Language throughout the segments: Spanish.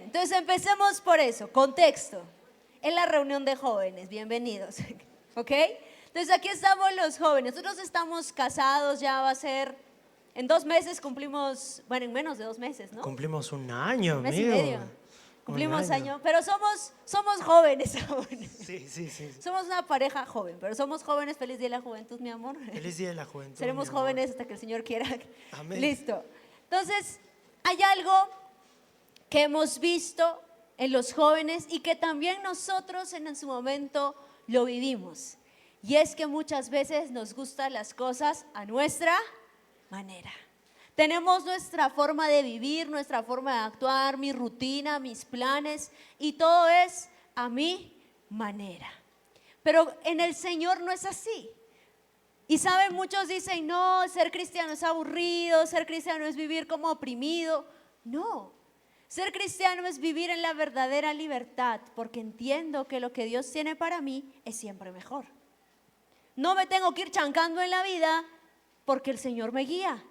entonces empecemos por eso, contexto. Es la reunión de jóvenes, bienvenidos, ¿ok? Entonces aquí estamos los jóvenes, nosotros estamos casados, ya va a ser, en 2 meses cumplimos, bueno, en menos de 2 meses, ¿no? Cumplimos un año, Un mes y amigo. medio. Cumplimos Un año. año, pero somos jóvenes aún. Sí. Somos una pareja joven, pero somos jóvenes. Feliz Día de la Juventud, mi amor. Feliz Día de la Juventud. Seremos mi amor. jóvenes hasta que el Señor quiera. Amén. Listo. Entonces, hay algo que hemos visto en los jóvenes y que también nosotros en su momento lo vivimos. Y es que muchas veces nos gustan las cosas a nuestra manera. Tenemos nuestra forma de vivir, nuestra forma de actuar, mi rutina, mis planes, y todo es a mi manera. Pero en el Señor no es así. Y saben, muchos dicen, no, ser cristiano es aburrido, ser cristiano es vivir como oprimido. No, ser cristiano es vivir en la verdadera libertad, porque entiendo que lo que Dios tiene para mí es siempre mejor. No me tengo que ir chancando en la vida porque el Señor me guía.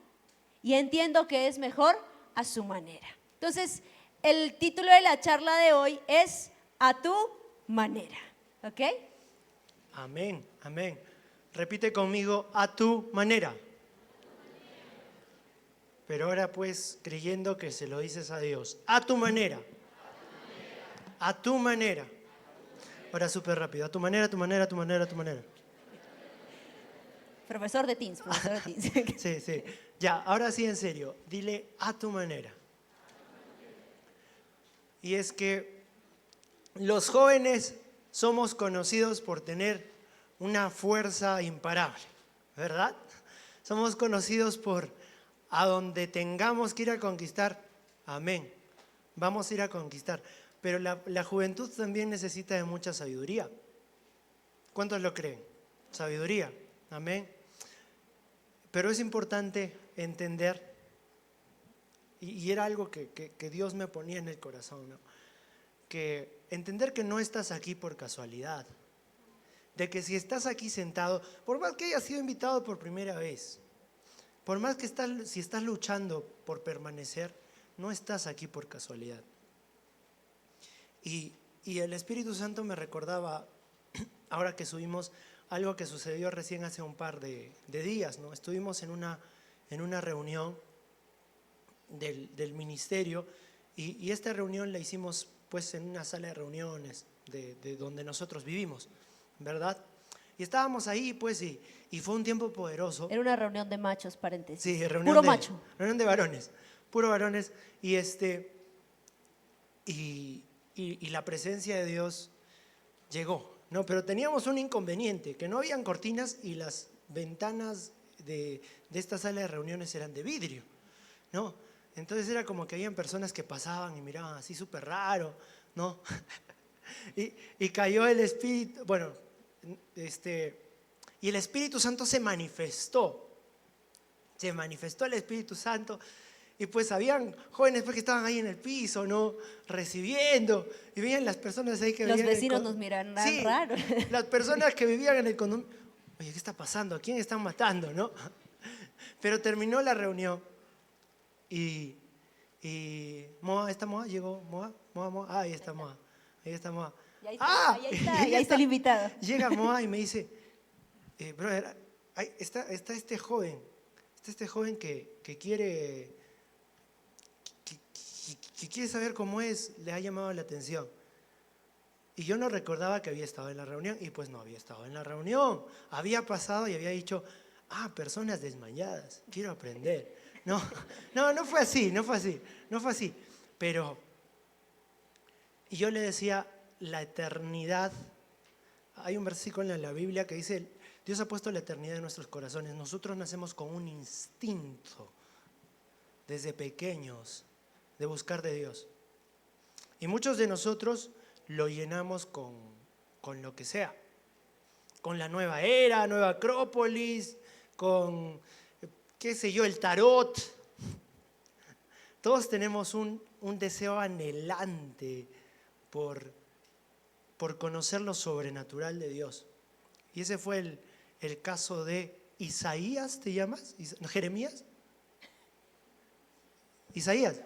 Y entiendo que es mejor a su manera. Entonces, el título de la charla de hoy es A tu manera. ¿Ok? Amén, amén. Repite conmigo, a tu manera. Pero ahora pues creyendo que se lo dices a Dios. A tu manera. A tu manera. Ahora súper rápido. A tu manera, a tu manera, a tu manera, a tu manera. Profesor de Teens. Sí. Ya, ahora sí en serio. Dile a tu manera. Y es que los jóvenes somos conocidos por tener una fuerza imparable, ¿verdad? Somos conocidos por a donde tengamos que ir a conquistar, amén, vamos a ir a conquistar. Pero la juventud también necesita de mucha sabiduría. ¿Cuántos lo creen? Sabiduría, amén. Pero es importante entender, y era algo que Dios me ponía en el corazón, ¿no? Que entender que no estás aquí por casualidad. De que si estás aquí sentado, por más que hayas sido invitado por primera vez, por más que si estás luchando por permanecer, no estás aquí por casualidad. Y el Espíritu Santo me recordaba, ahora que subimos, algo que sucedió recién hace un par de días, ¿no? Estuvimos en una reunión del ministerio y esta reunión la hicimos pues en una sala de reuniones de donde nosotros vivimos, ¿verdad? Y estábamos ahí pues y fue un tiempo poderoso. Era una reunión de machos, paréntesis. Sí, Puro macho. Reunión de varones, puro varones. Y la presencia de Dios llegó, ¿no? Pero teníamos un inconveniente, que no habían cortinas y las ventanas de esta sala de reuniones eran de vidrio, ¿no? Entonces era como que habían personas que pasaban y miraban así súper raro, ¿no? y cayó el Espíritu, bueno, y el Espíritu Santo se manifestó el Espíritu Santo. Y pues habían jóvenes pues, que estaban ahí en el piso, ¿no? Recibiendo. Y veían las personas ahí que Los vivían vecinos nos miran sí, raro. las personas que vivían en el condominio. Oye, ¿qué está pasando? ¿A quién están matando, no? Pero terminó la reunión y Moa, ¿está Moa? ¿Llegó Moa? Moa. Ahí está Moa. Ahí está Moa. Ahí está el invitado. Llega Moa y me dice, brother, está este joven. Está este joven que quiere saber cómo es, le ha llamado la atención. Y yo no recordaba que había estado en la reunión, y pues no había estado en la reunión. Había pasado y había dicho, personas desmayadas, quiero aprender. No fue así. Pero, y yo le decía, la eternidad, hay un versículo en la Biblia que dice, Dios ha puesto la eternidad en nuestros corazones. Nosotros nacemos con un instinto, desde pequeños, de buscar de Dios. Y muchos de nosotros lo llenamos con lo que sea. Con la nueva era, nueva Acrópolis, con, qué sé yo, el tarot. Todos tenemos un deseo anhelante por conocer lo sobrenatural de Dios. Y ese fue el caso de Isaías, ¿te llamas? ¿No, Jeremías? Isaías.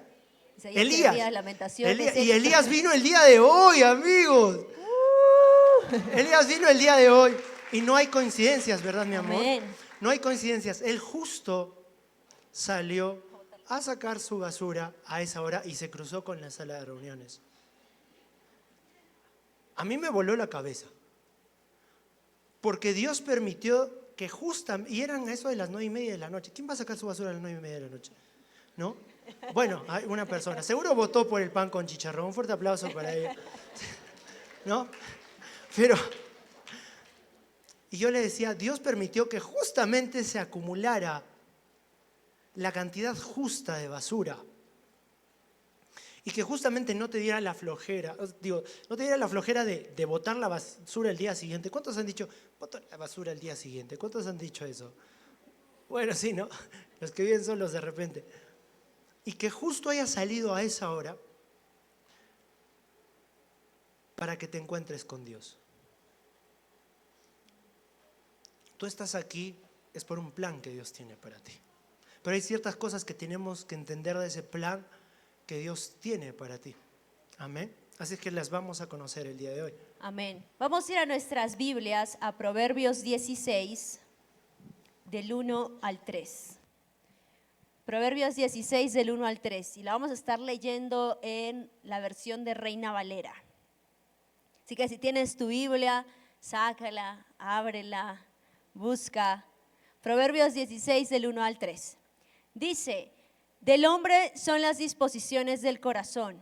Isaías, Elías. Jeremías, Lamentaciones. Y Elías vino el día de hoy, amigos. Elías vino el día de hoy. Y no hay coincidencias, ¿verdad, mi amor? Amén. No hay coincidencias. Él justo salió a sacar su basura a esa hora y se cruzó con la sala de reuniones. A mí me voló la cabeza. Porque Dios permitió que justamente, y eran eso de las 9:30 de la noche. ¿Quién va a sacar su basura a las 9:30 de la noche? ¿No? Bueno, hay una persona. Seguro votó por el pan con chicharrón. Un fuerte aplauso para ella. ¿No? Pero, y yo le decía, Dios permitió que justamente se acumulara la cantidad justa de basura. Y que justamente no te diera la flojera, no te diera la flojera de botar la basura el día siguiente. ¿Cuántos han dicho, boto la basura el día siguiente? ¿Cuántos han dicho eso? Bueno, sí, ¿no? Los que viven solos de repente. Y que justo haya salido a esa hora para que te encuentres con Dios. Tú estás aquí, es por un plan que Dios tiene para ti. Pero hay ciertas cosas que tenemos que entender de ese plan que Dios tiene para ti. Amén. Así es que las vamos a conocer el día de hoy. Amén. Vamos a ir a nuestras Biblias, a Proverbios 16, del 1 al 3. Proverbios 16, del 1 al 3. Y la vamos a estar leyendo en la versión de Reina Valera. Así que si tienes tu Biblia, sácala, ábrela, busca. Proverbios 16, del 1 al 3. Dice: del hombre son las disposiciones del corazón,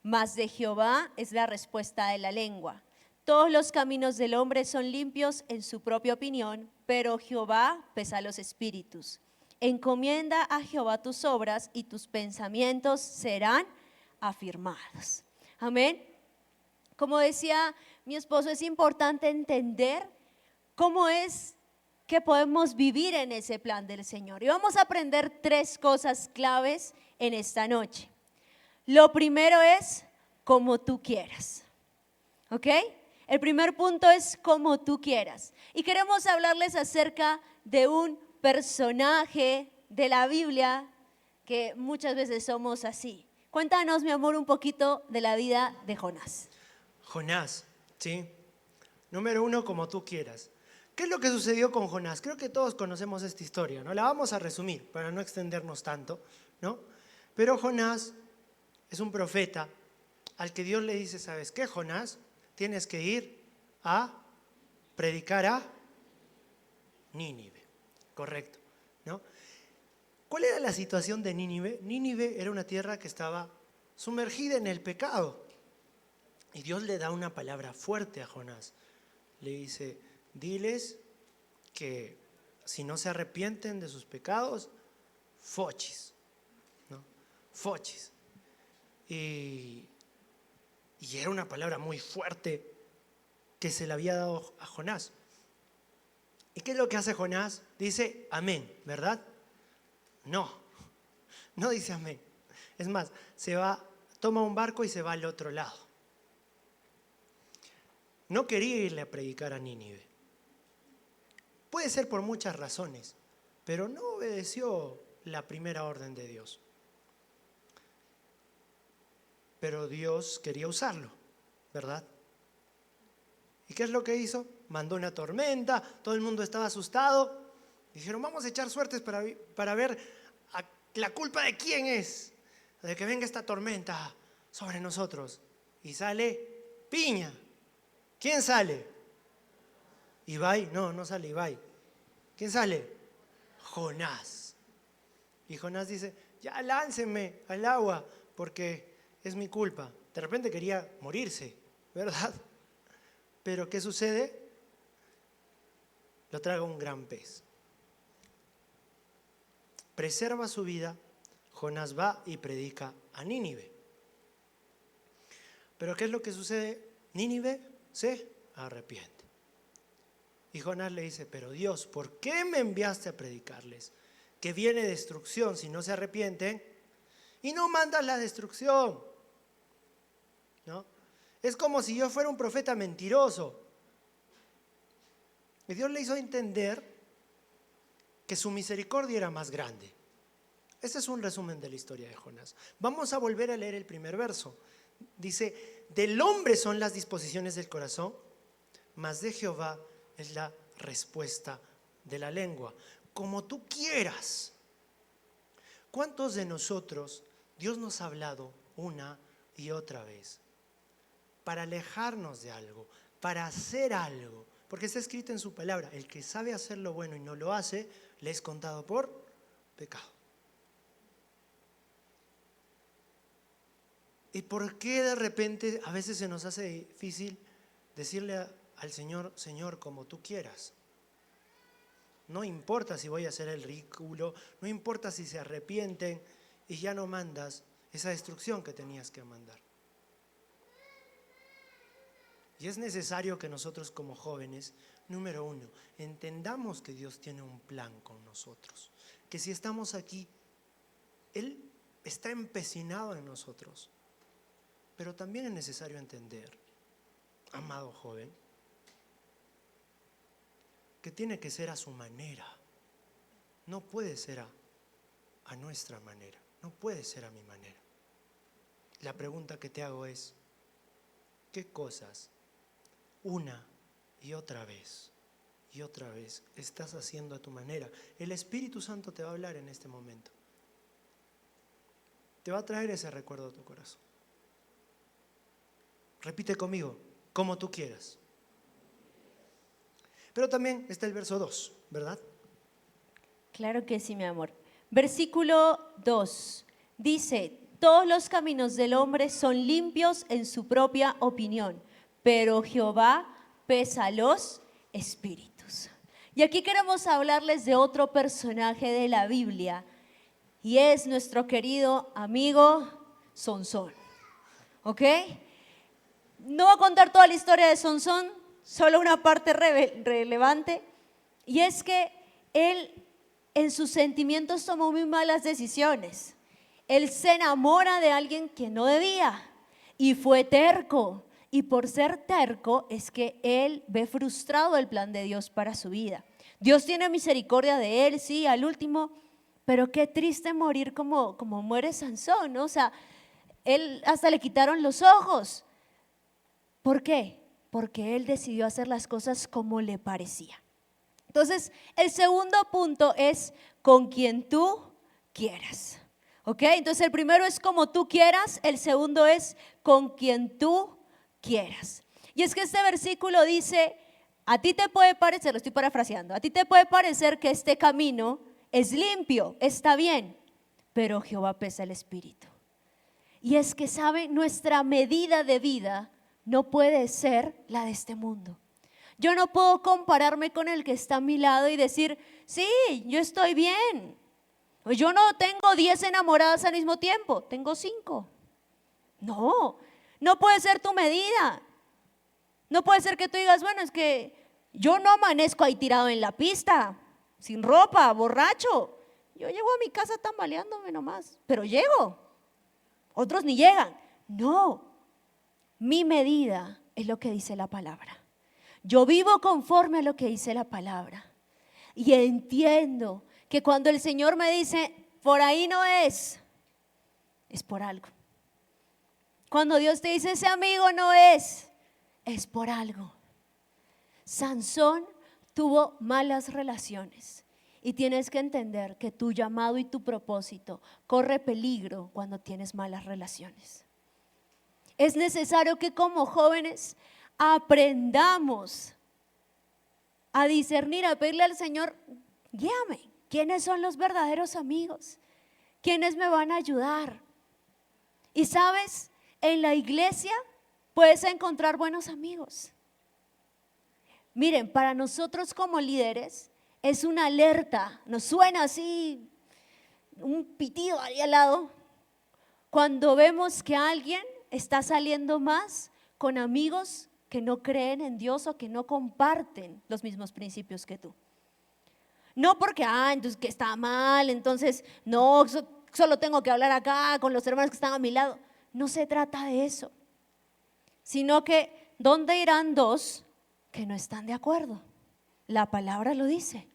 mas de Jehová es la respuesta de la lengua. Todos los caminos del hombre son limpios en su propia opinión, pero Jehová pesa los espíritus. Encomienda a Jehová tus obras y tus pensamientos serán afirmados. Amén. Como decía mi esposo, es importante entender cómo es que podemos vivir en ese plan del Señor. Y vamos a aprender 3 cosas claves en esta noche. Lo primero es como tú quieras. ¿Ok? El primer punto es como tú quieras. Y queremos hablarles acerca de un personaje de la Biblia que muchas veces somos así. Cuéntanos, mi amor, un poquito de la vida de Jonás. Jonás, ¿sí? Número 1, como tú quieras. ¿Qué es lo que sucedió con Jonás? Creo que todos conocemos esta historia, ¿no? La vamos a resumir para no extendernos tanto, ¿no? Pero Jonás es un profeta al que Dios le dice, ¿sabes qué, Jonás? Tienes que ir a predicar a Nínive. Correcto, ¿no? ¿Cuál era la situación de Nínive? Nínive era una tierra que estaba sumergida en el pecado. Y Dios le da una palabra fuerte a Jonás. Le dice, diles que si no se arrepienten de sus pecados, fochis, ¿no? Fochis. Y era una palabra muy fuerte que se le había dado a Jonás. ¿Y qué es lo que hace Jonás? Dice amén, ¿verdad? No dice amén. Es más, toma un barco y se va al otro lado. No quería irle a predicar a Nínive. Puede ser por muchas razones, pero no obedeció la primera orden de Dios. Pero Dios quería usarlo, ¿verdad? ¿Y qué es lo que hizo? Mandó una tormenta, todo el mundo estaba asustado. Dijeron, vamos a echar suertes para ver la culpa de quién es, de que venga esta tormenta sobre nosotros. Y sale piña. ¿Quién sale? ¿Ibai? No sale Ibai. ¿Quién sale? Jonás. Y Jonás dice, ya láncenme al agua porque es mi culpa. De repente quería morirse, ¿verdad? Pero ¿qué sucede? Lo traga un gran pez. Preserva su vida. Jonás va y predica a Nínive. Pero ¿qué es lo que sucede? Nínive se arrepiente. Y Jonás le dice, pero Dios, ¿por qué me enviaste a predicarles? Que viene destrucción si no se arrepienten. Y no mandas la destrucción, ¿no? Es como si yo fuera un profeta mentiroso. Y Dios le hizo entender que su misericordia era más grande. Este es un resumen de la historia de Jonás. Vamos a volver a leer el primer verso. Dice, del hombre son las disposiciones del corazón, mas de Jehová es la respuesta de la lengua. Como tú quieras. ¿Cuántos de nosotros Dios nos ha hablado una y otra vez para alejarnos de algo, para hacer algo? Porque está escrito en su palabra, el que sabe hacer lo bueno y no lo hace, le es contado por pecado. ¿Y por qué de repente a veces se nos hace difícil decirle al Señor, Señor, como tú quieras? No importa si voy a hacer el ridículo, no importa si se arrepienten y ya no mandas esa destrucción que tenías que mandar. Y es necesario que nosotros como jóvenes, número uno, entendamos que Dios tiene un plan con nosotros. Que si estamos aquí, Él está empecinado en nosotros. Pero también es necesario entender, amado joven, que tiene que ser a su manera. No puede ser a nuestra manera, no puede ser a mi manera. La pregunta que te hago es, ¿qué cosas una y otra vez estás haciendo a tu manera? El Espíritu Santo te va a hablar en este momento. Te va a traer ese recuerdo a tu corazón. Repite conmigo, como tú quieras. Pero también está el verso 2, ¿verdad? Claro que sí, mi amor. Versículo 2 dice, todos los caminos del hombre son limpios en su propia opinión, pero Jehová pesa los espíritus. Y aquí queremos hablarles de otro personaje de la Biblia, y es nuestro querido amigo Sansón. ¿Ok? No voy a contar toda la historia de Sansón, solo una parte relevante, y es que él en sus sentimientos tomó muy malas decisiones. Él se enamora de alguien que no debía y fue terco, y por ser terco es que él ve frustrado el plan de Dios para su vida. Dios tiene misericordia de él, sí, al último, pero qué triste morir como muere Sansón, ¿no? O sea, él hasta le quitaron los ojos. ¿Por qué? Porque él decidió hacer las cosas como le parecía. Entonces, el segundo punto es con quien tú quieras. ¿Ok? Entonces, el primero es como tú quieras, el segundo es con quien tú quieras. Y es que este versículo dice, a ti te puede parecer, lo estoy parafraseando, a ti te puede parecer que este camino es limpio, está bien, pero Jehová pesa el espíritu. Y es que, ¿sabe? Nuestra medida de vida no puede ser la de este mundo. Yo no puedo compararme con el que está a mi lado y decir, sí, yo estoy bien. Yo no tengo 10 enamoradas al mismo tiempo, tengo 5. No, no puede ser tu medida. No puede ser que tú digas, bueno, es que yo no amanezco ahí tirado en la pista, sin ropa, borracho. Yo llego a mi casa tambaleándome nomás, pero llego. Otros ni llegan. No. Mi medida es lo que dice la palabra. Yo vivo conforme a lo que dice la palabra. Y entiendo que cuando el Señor me dice, por ahí no es por algo. Cuando Dios te dice, ese amigo no es por algo. Sansón tuvo malas relaciones. Y tienes que entender que tu llamado y tu propósito corre peligro cuando tienes malas relaciones. Es necesario que como jóvenes aprendamos a discernir, a pedirle al Señor, guíame, ¿quiénes son los verdaderos amigos? ¿Quiénes me van a ayudar? Y sabes, en la iglesia puedes encontrar buenos amigos. Miren, para nosotros como líderes es una alerta, nos suena así un pitido ahí al lado, cuando vemos que alguien está saliendo más con amigos que no creen en Dios o que no comparten los mismos principios que tú. No porque, entonces que está mal, entonces no, solo tengo que hablar acá con los hermanos que están a mi lado. No se trata de eso, sino que ¿dónde irán dos que no están de acuerdo? La palabra lo dice.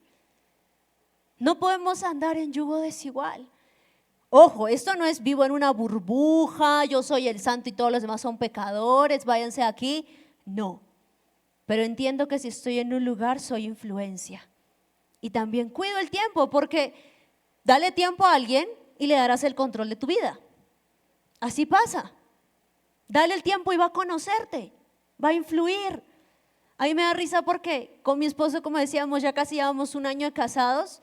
No podemos andar en yugo desigual. Ojo, esto no es vivo en una burbuja, yo soy el santo y todos los demás son pecadores, váyanse aquí. No, pero entiendo que si estoy en un lugar soy influencia. Y también cuido el tiempo, porque dale tiempo a alguien y le darás el control de tu vida. Así pasa. Dale el tiempo y va a conocerte, va a influir. A mí me da risa porque con mi esposo, como decíamos, ya casi llevamos un año de casados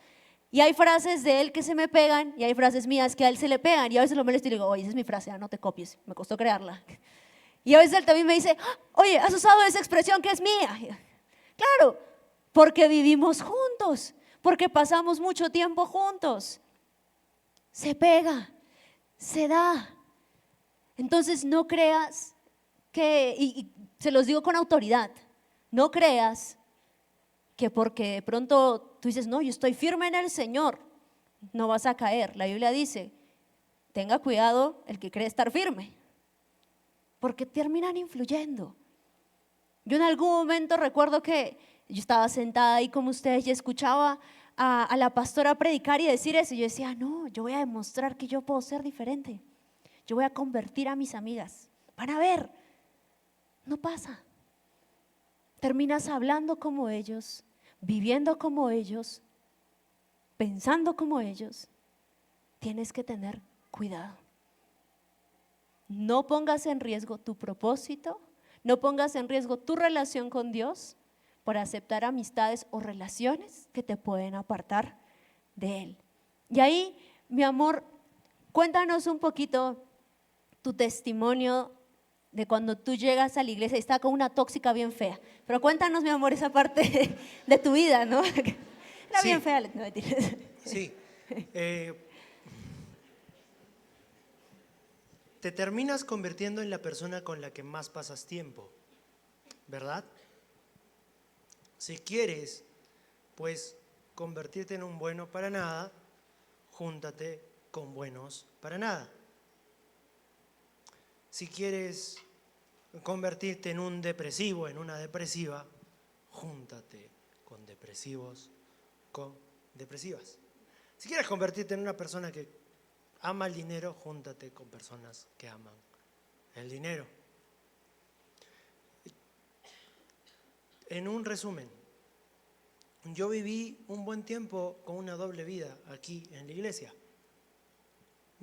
y hay frases de él que se me pegan y hay frases mías que a él se le pegan y a veces lo molesto y le digo, oye, esa es mi frase, no te copies, me costó crearla. Y a veces él también me dice, oye, ¿has usado esa expresión que es mía? Claro, porque vivimos juntos, porque pasamos mucho tiempo juntos. Se pega, se da. Entonces no creas que, y se los digo con autoridad, no creas que porque de pronto tú dices, no, yo estoy firme en el Señor, no vas a caer. La Biblia dice, tenga cuidado el que cree estar firme, porque terminan influyendo. Yo en algún momento recuerdo que yo estaba sentada ahí como ustedes y escuchaba a la pastora predicar y decir eso. Y yo decía, no, yo voy a demostrar que yo puedo ser diferente. Yo voy a convertir a mis amigas. Van a ver, no pasa. Terminas hablando como ellos, viviendo como ellos, pensando como ellos. Tienes que tener cuidado. No pongas en riesgo tu propósito, no pongas en riesgo tu relación con Dios por aceptar amistades o relaciones que te pueden apartar de Él. Y ahí, mi amor, cuéntanos un poquito tu testimonio de cuando tú llegas a la iglesia y está con una tóxica bien fea. Pero cuéntanos, mi amor, esa parte de tu vida, ¿no? Era Sí, bien fea. No, mentiras. sí. Te terminas convirtiendo en la persona con la que más pasas tiempo, ¿verdad? Si quieres, pues, convertirte en un bueno para nada, júntate con buenos para nada. Si quieres convertirte en un depresivo, en una depresiva, júntate con depresivos, con depresivas. Si quieres convertirte en una persona que ama el dinero, júntate con personas que aman el dinero. En un resumen, yo viví un buen tiempo con una doble vida aquí en la iglesia.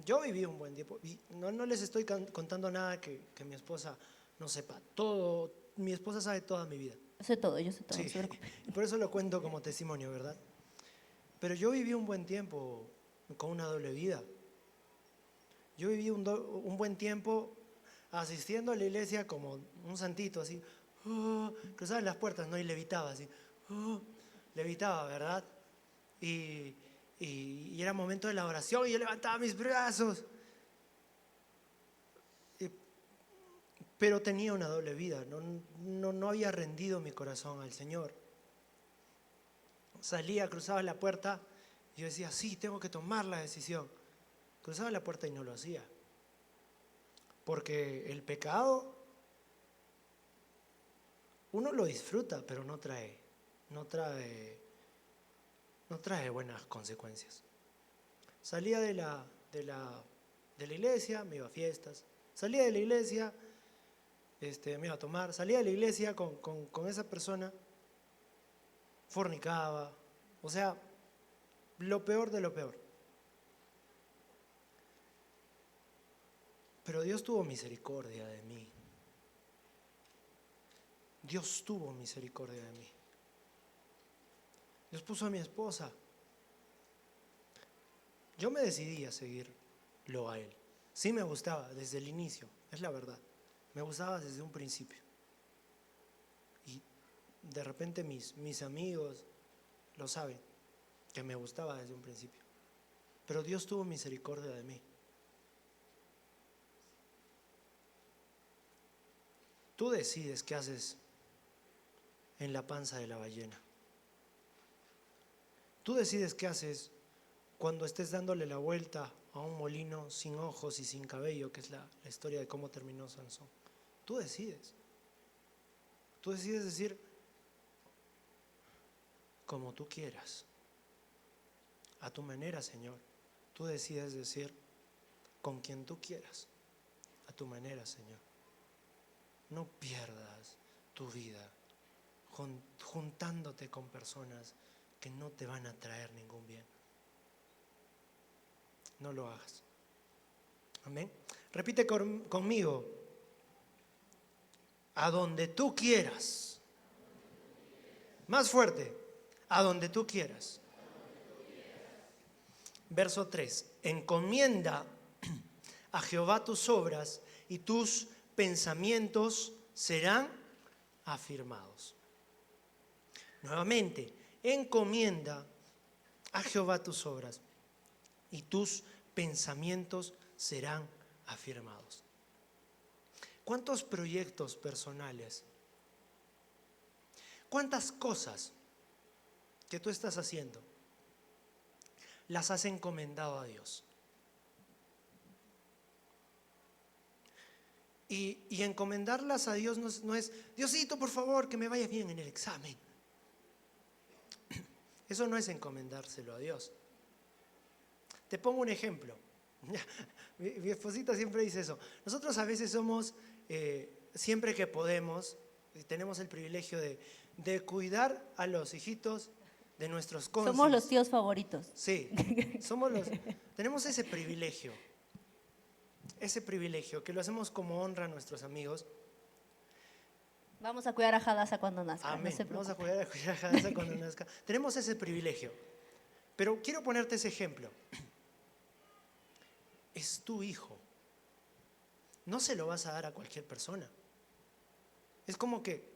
Yo viví un buen tiempo y no les estoy contando nada que mi esposa no sepa. Todo, mi esposa sabe toda mi vida. Yo sé todo, no Sí, se preocupe. por eso lo cuento como testimonio, ¿verdad? Pero yo viví un buen tiempo con una doble vida. Yo viví un buen tiempo asistiendo a la iglesia como un santito, así, cruzaba las puertas, ¿no? Y levitaba, así, levitaba, ¿verdad? Y era momento de la oración y yo levantaba mis brazos. Pero tenía una doble vida, no había rendido mi corazón al Señor. Salía, cruzaba la puerta y yo decía, sí, tengo que tomar la decisión. Cruzaba la puerta y no lo hacía. Porque el pecado, uno lo disfruta, pero no trae buenas consecuencias. Salía de la iglesia, me iba a fiestas. Salía de la iglesia, me iba a tomar. Salía de la iglesia con esa persona, fornicaba. O sea, lo peor de lo peor. Pero Dios tuvo misericordia de mí. Dios tuvo misericordia de mí. Dios puso a mi esposa. Yo me decidí a seguirlo a Él. Sí me gustaba desde el inicio, es la verdad. Me gustaba desde un principio. Y de repente mis amigos lo saben, que me gustaba desde un principio. Pero Dios tuvo misericordia de mí. Tú decides qué haces en la panza de la ballena. Tú decides qué haces cuando estés dándole la vuelta a un molino sin ojos y sin cabello, que es la historia de cómo terminó Sansón. Tú decides. Tú decides decir, como tú quieras, a tu manera, Señor. Tú decides decir, con quien tú quieras, a tu manera, Señor. No pierdas tu vida juntándote con personas que no te van a traer ningún bien. No lo hagas. Amén. Repite conmigo. A donde tú quieras. Más fuerte. A donde tú quieras. Verso 3. Encomienda a Jehová tus obras y tus pensamientos serán afirmados. Nuevamente, encomienda a Jehová tus obras y tus pensamientos serán afirmados. ¿Cuántos proyectos personales? ¿Cuántas cosas que tú estás haciendo las has encomendado a Dios? Y encomendarlas a Dios no es, Diosito, por favor, que me vaya bien en el examen. Eso no es encomendárselo a Dios. Te pongo un ejemplo. Mi esposita siempre dice eso. Nosotros a veces somos, siempre que podemos, tenemos el privilegio de cuidar a los hijitos de nuestros cónyuges. Somos los tíos favoritos. Sí, tenemos ese privilegio que lo hacemos como honra a nuestros amigos. Vamos a cuidar a Hadassah cuando nazca. Amén. No se Vamos a preocupe. cuidar a Hadassah cuando nazca. Tenemos ese privilegio. Pero quiero ponerte ese ejemplo. Es tu hijo. No se lo vas a dar a cualquier persona. Es como qué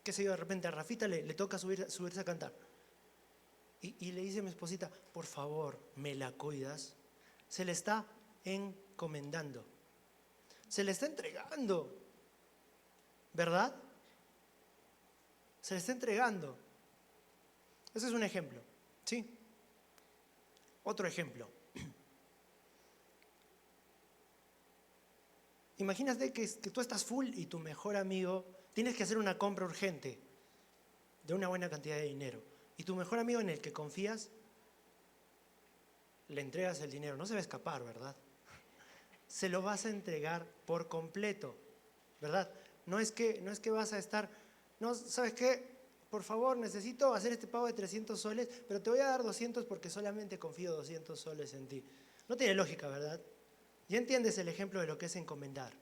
sé yo, de repente a Rafita le toca subirse a cantar. Y le dice a mi esposita, por favor, ¿me la cuidas? Se le está encomendando. Se le está entregando. ¿Verdad? Se le está entregando. Ese es un ejemplo. ¿Sí? Otro ejemplo. Imagínate que tú estás full y tu mejor amigo, tienes que hacer una compra urgente de una buena cantidad de dinero. Y tu mejor amigo en el que confías, le entregas el dinero. No se va a escapar, ¿verdad? Se lo vas a entregar por completo, ¿verdad? No es que vas a estar, no, ¿sabes qué? Por favor, necesito hacer este pago de 300 soles, pero te voy a dar 200 porque solamente confío 200 soles en ti. No tiene lógica, ¿verdad? Ya entiendes el ejemplo de lo que es encomendar.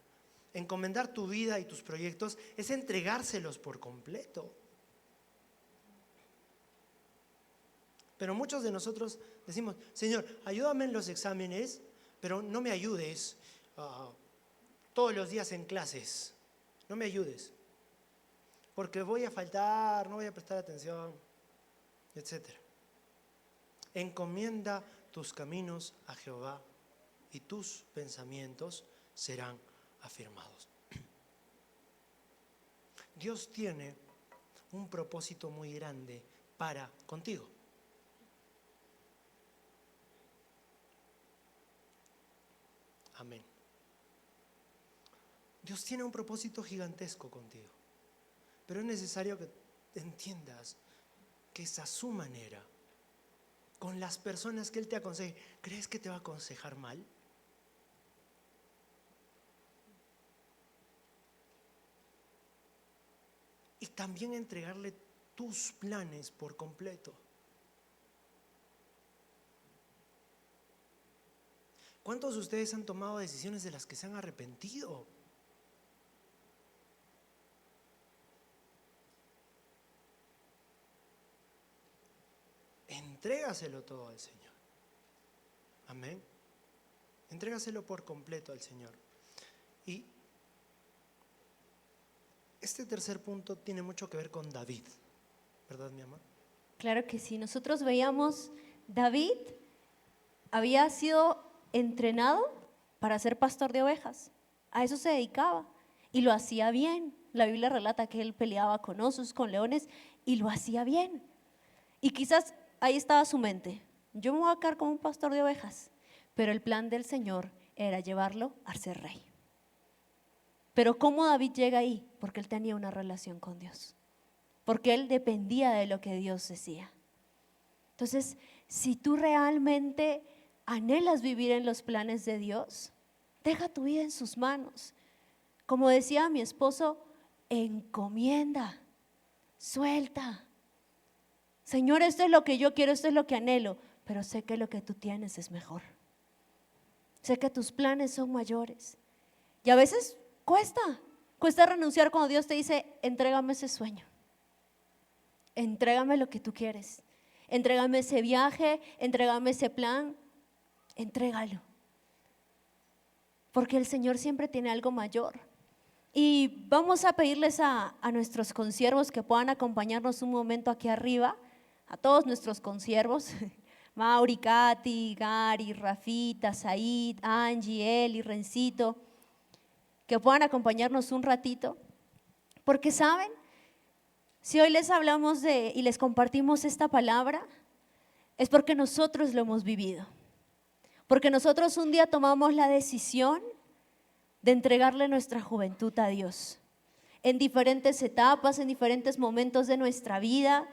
Encomendar tu vida y tus proyectos es entregárselos por completo. Pero muchos de nosotros decimos, Señor, ayúdame en los exámenes, pero no me ayudes todos los días en clases. No me ayudes, porque voy a faltar, no voy a prestar atención, etc. Encomienda tus caminos a Jehová y tus pensamientos serán afirmados. Dios tiene un propósito muy grande para contigo. Amén. Dios tiene un propósito gigantesco contigo, pero es necesario que entiendas que es a su manera, con las personas que Él te aconseje. ¿Crees que te va a aconsejar mal? Y también entregarle tus planes por completo. ¿Cuántos de ustedes han tomado decisiones de las que se han arrepentido? Entrégaselo todo al Señor. Amén. Entrégaselo por completo al Señor. Y este tercer punto tiene mucho que ver con David, ¿verdad, mi amor? Claro que sí. Nosotros veíamos, David había sido entrenado para ser pastor de ovejas. A eso se dedicaba y lo hacía bien. La Biblia relata que él peleaba con osos, con leones y lo hacía bien. Y quizás ahí estaba su mente. Yo me voy a quedar como un pastor de ovejas. Pero el plan del Señor era llevarlo a ser rey. Pero ¿cómo David llega ahí? Porque él tenía una relación con Dios. Porque él dependía de lo que Dios decía. Entonces, si tú realmente ¿Anhelas vivir en los planes de Dios? Deja tu vida en sus manos. Como decía mi esposo, encomienda, suelta. Señor, esto es lo que yo quiero, esto es lo que anhelo, pero sé que lo que tú tienes es mejor. Sé que tus planes son mayores. Y a veces cuesta renunciar cuando Dios te dice, entrégame ese sueño, entrégame lo que tú quieres, entrégame ese viaje, entrégame ese plan, entrégalo. Porque el Señor siempre tiene algo mayor. Y vamos a pedirles a nuestros consiervos que puedan acompañarnos un momento aquí arriba, a todos nuestros consiervos, Mauri, Katy, Gary, Rafita, Said, Angie, Eli, Rencito, que puedan acompañarnos un ratito, porque saben, si hoy les hablamos y les compartimos esta palabra, es porque nosotros lo hemos vivido, porque nosotros un día tomamos la decisión de entregarle nuestra juventud a Dios, en diferentes etapas, en diferentes momentos de nuestra vida,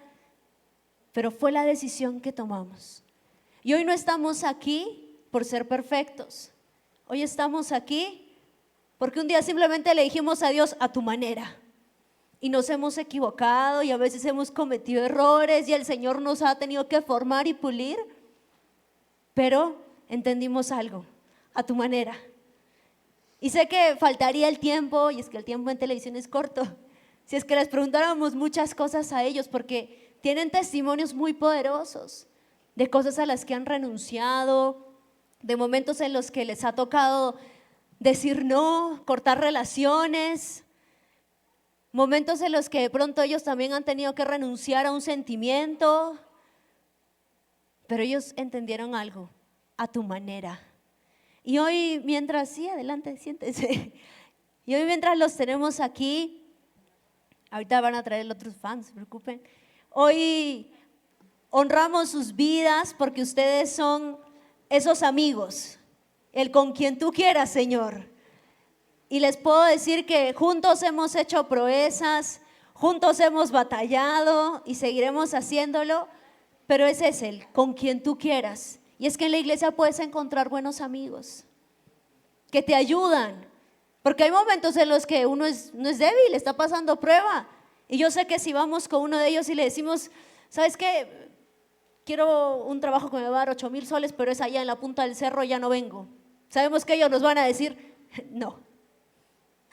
pero fue la decisión que tomamos. Y hoy no estamos aquí por ser perfectos, hoy estamos aquí porque un día simplemente le dijimos a Dios a tu manera y nos hemos equivocado y a veces hemos cometido errores y el Señor nos ha tenido que formar y pulir, pero entendimos algo, a tu manera. Y sé que faltaría el tiempo, y es que el tiempo en televisión es corto, si es que les preguntáramos muchas cosas a ellos, porque tienen testimonios muy poderosos de cosas a las que han renunciado, de momentos en los que les ha tocado decir no, cortar relaciones, momentos en los que de pronto ellos también han tenido que renunciar a un sentimiento, pero ellos entendieron algo, a tu manera. Y hoy mientras, sí, adelante, siéntese. Y hoy mientras los tenemos aquí, ahorita van a traer otros fans, no se preocupen. Hoy honramos sus vidas porque ustedes son esos amigos, el con quien tú quieras, Señor. Y les puedo decir que juntos hemos hecho proezas, juntos hemos batallado y seguiremos haciéndolo, pero ese es el con quien tú quieras. Y es que en la iglesia puedes encontrar buenos amigos que te ayudan, porque hay momentos en los que uno no es débil, está pasando prueba. Y yo sé que si vamos con uno de ellos y le decimos, ¿sabes qué? Quiero un trabajo que me va a dar 8,000 soles, pero es allá en la punta del cerro, ya no vengo. Sabemos que ellos nos van a decir, no.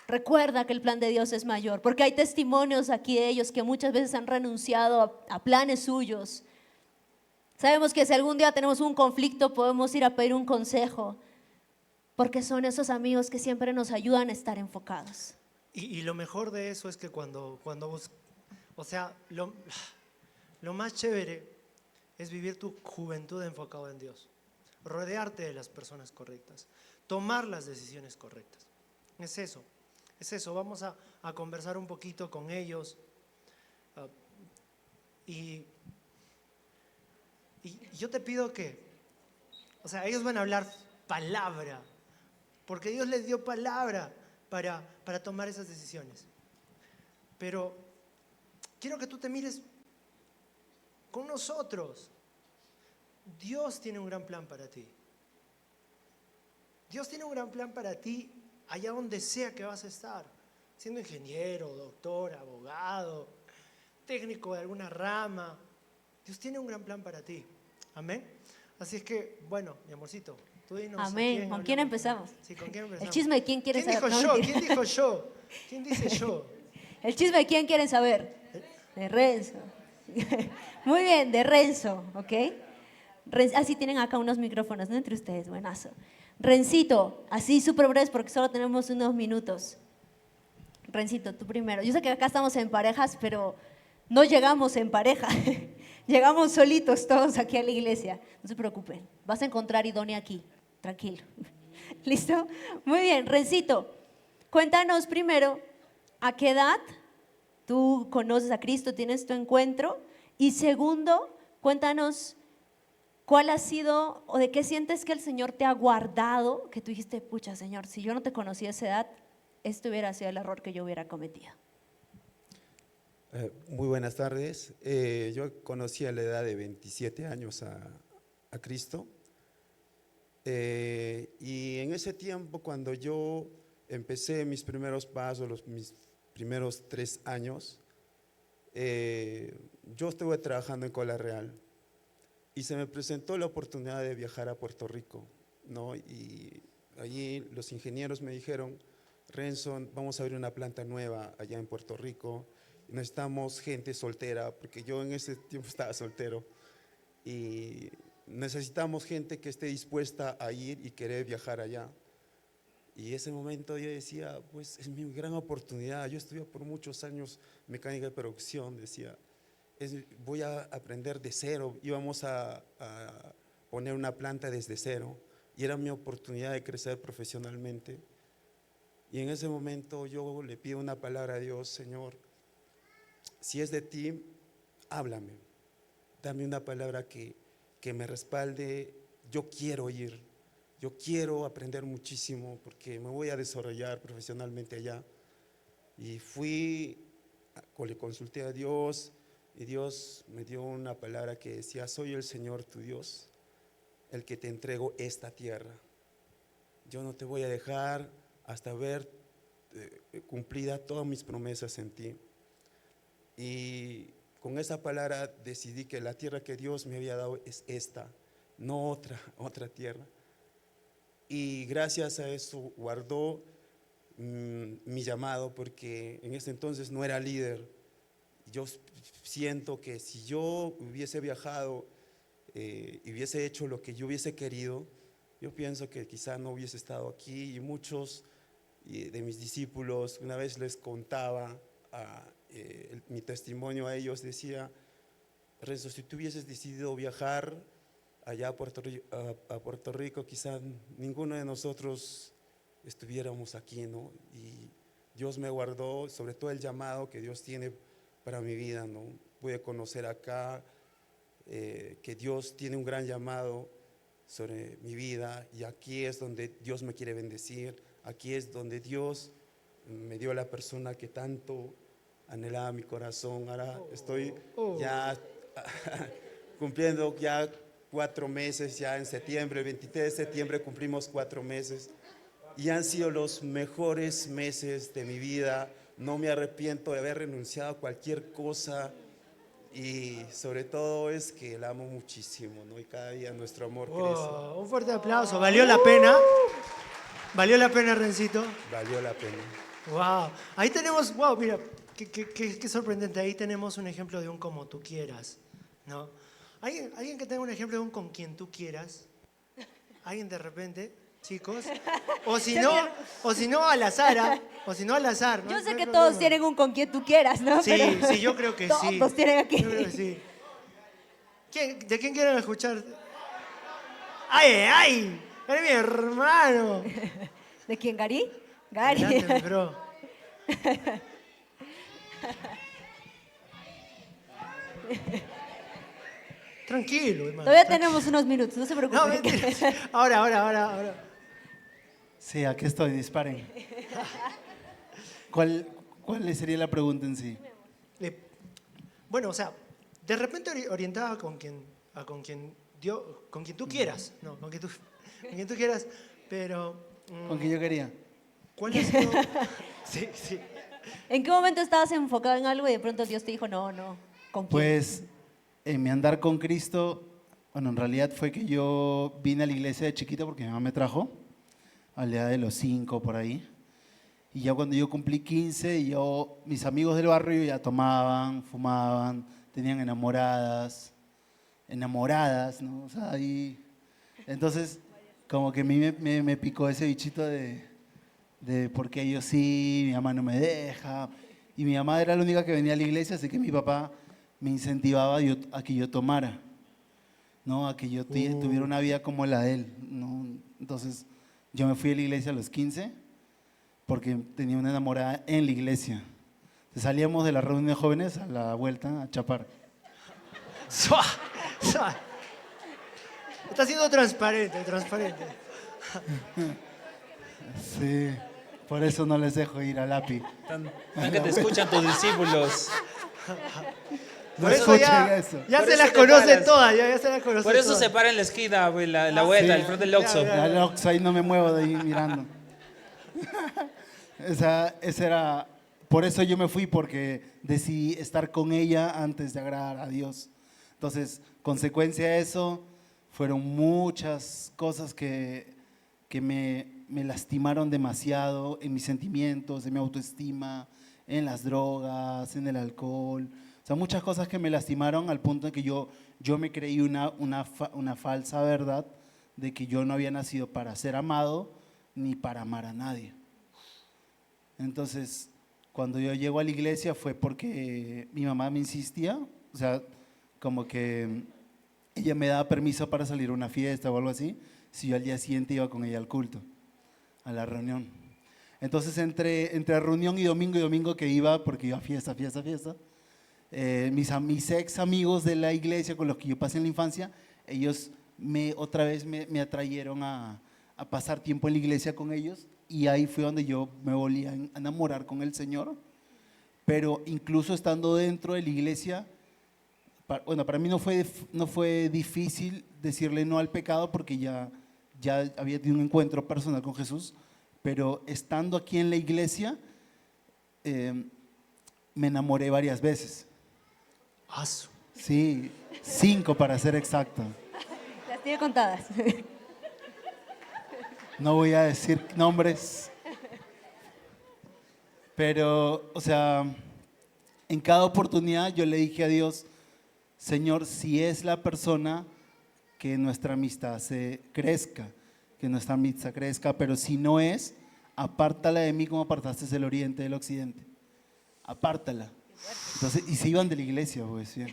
Recuerda que el plan de Dios es mayor, porque hay testimonios aquí de ellos que muchas veces han renunciado a planes suyos. Sabemos que si algún día tenemos un conflicto podemos ir a pedir un consejo, porque son esos amigos que siempre nos ayudan a estar enfocados. Y lo mejor de eso es que cuando vos, o sea, lo más chévere es vivir tu juventud enfocado en Dios, rodearte de las personas correctas, tomar las decisiones correctas. Es eso, vamos a conversar un poquito con ellos y yo te pido que, o sea, ellos van a hablar palabra, porque Dios les dio palabra para tomar esas decisiones. Pero quiero que tú te mires con nosotros. Dios tiene un gran plan para ti. Dios tiene un gran plan para ti allá donde sea que vas a estar, siendo ingeniero, doctor, abogado, técnico de alguna rama. Dios tiene un gran plan para ti. Amén. Así es que, bueno, mi amorcito, tú dinos. Amén. ¿Con quién empezamos? Sí, ¿con quién empezamos? El chisme de quién quiere saber. ¿Quién dijo yo? ¿Quién dijo yo? ¿Quién dice yo? El chisme de quién quieren saber. De Renzo. Muy bien, de Renzo, ¿ok? Así tienen acá unos micrófonos, ¿no? Entre ustedes, buenazo. Rencito, así súper breves porque solo tenemos unos minutos. Rencito, tú primero. Yo sé que acá estamos en parejas, pero no llegamos en pareja. Llegamos solitos todos aquí a la iglesia. No se preocupen, vas a encontrar idónea aquí, tranquilo. ¿Listo? Muy bien, Rencito, cuéntanos primero a qué edad tú conoces a Cristo, tienes tu encuentro. Y segundo, cuéntanos cuál ha sido o de qué sientes que el Señor te ha guardado, que tú dijiste, pucha, Señor, si yo no te conocí a esa edad, esto hubiera sido el error que yo hubiera cometido. Muy buenas tardes. Yo conocí a la edad de 27 años a Cristo. Y en ese tiempo, cuando yo empecé mis primeros pasos, mis primeros 3 años, yo estuve trabajando en Cola Real y se me presentó la oportunidad de viajar a Puerto Rico, ¿no? Y allí los ingenieros me dijeron: Renzo, vamos a abrir una planta nueva allá en Puerto Rico, necesitamos gente soltera, porque yo en ese tiempo estaba soltero, y necesitamos gente que esté dispuesta a ir y querer viajar allá. Y ese momento yo decía, pues es mi gran oportunidad. Yo estudié por muchos años mecánica de producción, decía, voy a aprender de cero, íbamos a poner una planta desde cero y era mi oportunidad de crecer profesionalmente. Y en ese momento yo le pido una palabra a Dios: Señor, si es de ti, háblame, dame una palabra que me respalde. Yo quiero ir, yo quiero aprender muchísimo porque me voy a desarrollar profesionalmente allá. Y le consulté a Dios y Dios me dio una palabra que decía: soy el Señor tu Dios, el que te entrego esta tierra. Yo no te voy a dejar hasta ver cumplida todas mis promesas en ti. Y con esa palabra decidí que la tierra que Dios me había dado es esta, no otra tierra. Y gracias a eso guardó mi llamado, porque en ese entonces no era líder. Yo siento que si yo hubiese viajado y hubiese hecho lo que yo hubiese querido, yo pienso que quizá no hubiese estado aquí. Y muchos de mis discípulos, una vez les contaba mi testimonio a ellos, decía: Renzo, si tú hubieses decidido viajar allá a Puerto Rico, quizá ninguno de nosotros estuviéramos aquí, ¿no? Y Dios me guardó, sobre todo el llamado que Dios tiene para mi vida, ¿no? Pude conocer acá que Dios tiene un gran llamado sobre mi vida, y aquí es donde Dios me quiere bendecir, aquí es donde Dios me dio la persona que tanto anhelaba mi corazón. Ahora estoy ya cumpliendo ya 4 meses, ya en septiembre, el 23 de septiembre cumplimos 4 meses, y han sido los mejores meses de mi vida. No me arrepiento de haber renunciado a cualquier cosa, y sobre todo es que la amo muchísimo, ¿no? Y cada día nuestro amor crece. Un fuerte aplauso, valió la pena. Valió la pena, Rencito. Valió la pena. Wow, ahí tenemos, wow, mira, qué sorprendente. Ahí tenemos un ejemplo de un como tú quieras, ¿no? ¿Alguien que tenga un ejemplo de un con quien tú quieras? ¿Alguien de repente, chicos? O si no, al azar, ¿no? Yo sé No que hay todos problema. tienen un con quien tú quieras, ¿no? Sí, Pero sí, yo creo que sí. todos tienen aquí. Yo creo que sí. ¿De quién quieren escuchar? ¡Ay! ¡Eres mi hermano! ¿De quién, Gary? Gary. Adelante, mi bro. Tranquilo, hermano. Todavía tranquilo. tenemos unos minutos, no se preocupen. No, mentira. Ahora. Sí, aquí estoy, disparen. ¿Cuál sería la pregunta en sí? Bueno, o sea, de repente orientada con quien tú quieras, no, con quien tú quieras, pero ¿Con qué yo quería? ¿cuál ha sido? Sí. ¿En qué momento estabas enfocado en algo y de pronto Dios te dijo, no, ¿con quién? Pues en mi andar con Cristo, bueno, en realidad fue que yo vine a la iglesia de chiquito porque mi mamá me trajo, a la edad de los 5 por ahí. Y ya cuando yo cumplí 15, mis amigos del barrio ya tomaban, fumaban, tenían enamoradas, ¿no? O sea, ahí. Entonces, como que a mí me picó ese bichito de por qué yo sí, mi mamá no me deja. Y mi mamá era la única que venía a la iglesia, así que mi papá me incentivaba a que yo tomara, ¿no? A que yo tuviera una vida como la de él, ¿no? Entonces, yo me fui a la iglesia a los 15 porque tenía una enamorada en la iglesia. Entonces, salíamos de la reunión de jóvenes a la vuelta a chapar. Suá. Está siendo transparente. Sí, por eso no les dejo ir al API. Tan que te escuchan tus discípulos. No Por eso escuchen ya, eso. ya Por se eso las te conoce paras. todas, ya se las conoce Por eso todas. se para en la esquina, pues, la vuelta, sí. el frente del Oxxo. Ya, Ya, Ox, ahí no me muevo de ahí mirando. Esa era, por eso yo me fui, porque decidí estar con ella antes de agradar a Dios. Entonces, consecuencia de eso, fueron muchas cosas que me lastimaron demasiado en mis sentimientos, en mi autoestima, en las drogas, en el alcohol. O sea, muchas cosas que me lastimaron al punto de que yo me creí una falsa verdad de que yo no había nacido para ser amado ni para amar a nadie. Entonces, cuando yo llego a la iglesia fue porque mi mamá me insistía, o sea, como que ella me daba permiso para salir a una fiesta o algo así, si yo al día siguiente iba con ella al culto, a la reunión. Entonces, entre reunión y domingo que iba, porque iba a fiesta, mis ex amigos de la iglesia con los que yo pasé en la infancia, ellos otra vez me atrayeron a pasar tiempo en la iglesia con ellos, y ahí fue donde yo me volví a enamorar con el Señor. Pero incluso estando dentro de la iglesia, bueno, para mí no fue difícil decirle no al pecado porque ya había tenido un encuentro personal con Jesús, pero estando aquí en la iglesia me enamoré varias veces. Asu. Sí, 5 para ser exacto. Las tiene contadas. No voy a decir nombres, pero, o sea, en cada oportunidad yo le dije a Dios, Señor, si es la persona, que nuestra amistad crezca, pero si no es, apártala de mí como apartaste el oriente del occidente. Apártala. Entonces, y se iban de la iglesia, pues, sí.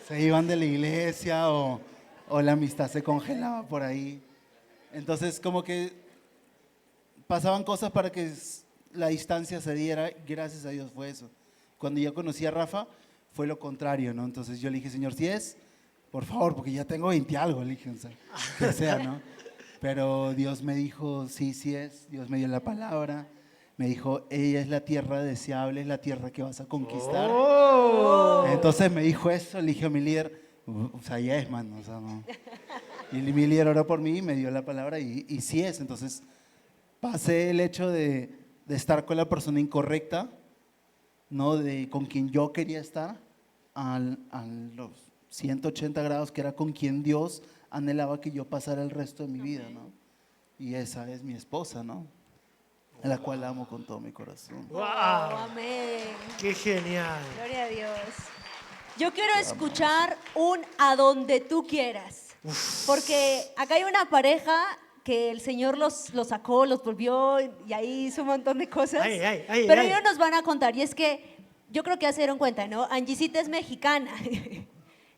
Se iban de la iglesia o la amistad se congelaba por ahí. Entonces, como que pasaban cosas para que la distancia se diera, gracias a Dios fue eso. Cuando yo conocí a Rafa, fue lo contrario, ¿no? Entonces yo le dije, Señor, si es, por favor, porque ya tengo 20 algo, le dije, o sea, que sea, ¿no? Pero Dios me dijo, sí, sí es, Dios me dio la palabra, me dijo, ella es la tierra deseable, es la tierra que vas a conquistar. Oh. Entonces me dijo eso, le dije a mi líder, o sea, ya es, mano, o sea, no. Y mi líder oró por mí, me dio la palabra y sí es. Entonces pasé el hecho de estar con la persona incorrecta, ¿no? Con quien yo quería estar, a los 180 grados, que era con quien Dios anhelaba que yo pasara el resto de mi vida, ¿no? Y esa es mi esposa, ¿no? A la cual amo con todo mi corazón. ¡Wow! Amén. ¡Qué genial! Gloria a Dios. Yo quiero escuchar un a donde tú quieras. Porque acá hay una pareja que el Señor los sacó, los volvió y ahí hizo un montón de cosas. Pero ellos nos van a contar. Y es que yo creo que ya se dieron cuenta, ¿no? Angisita es mexicana.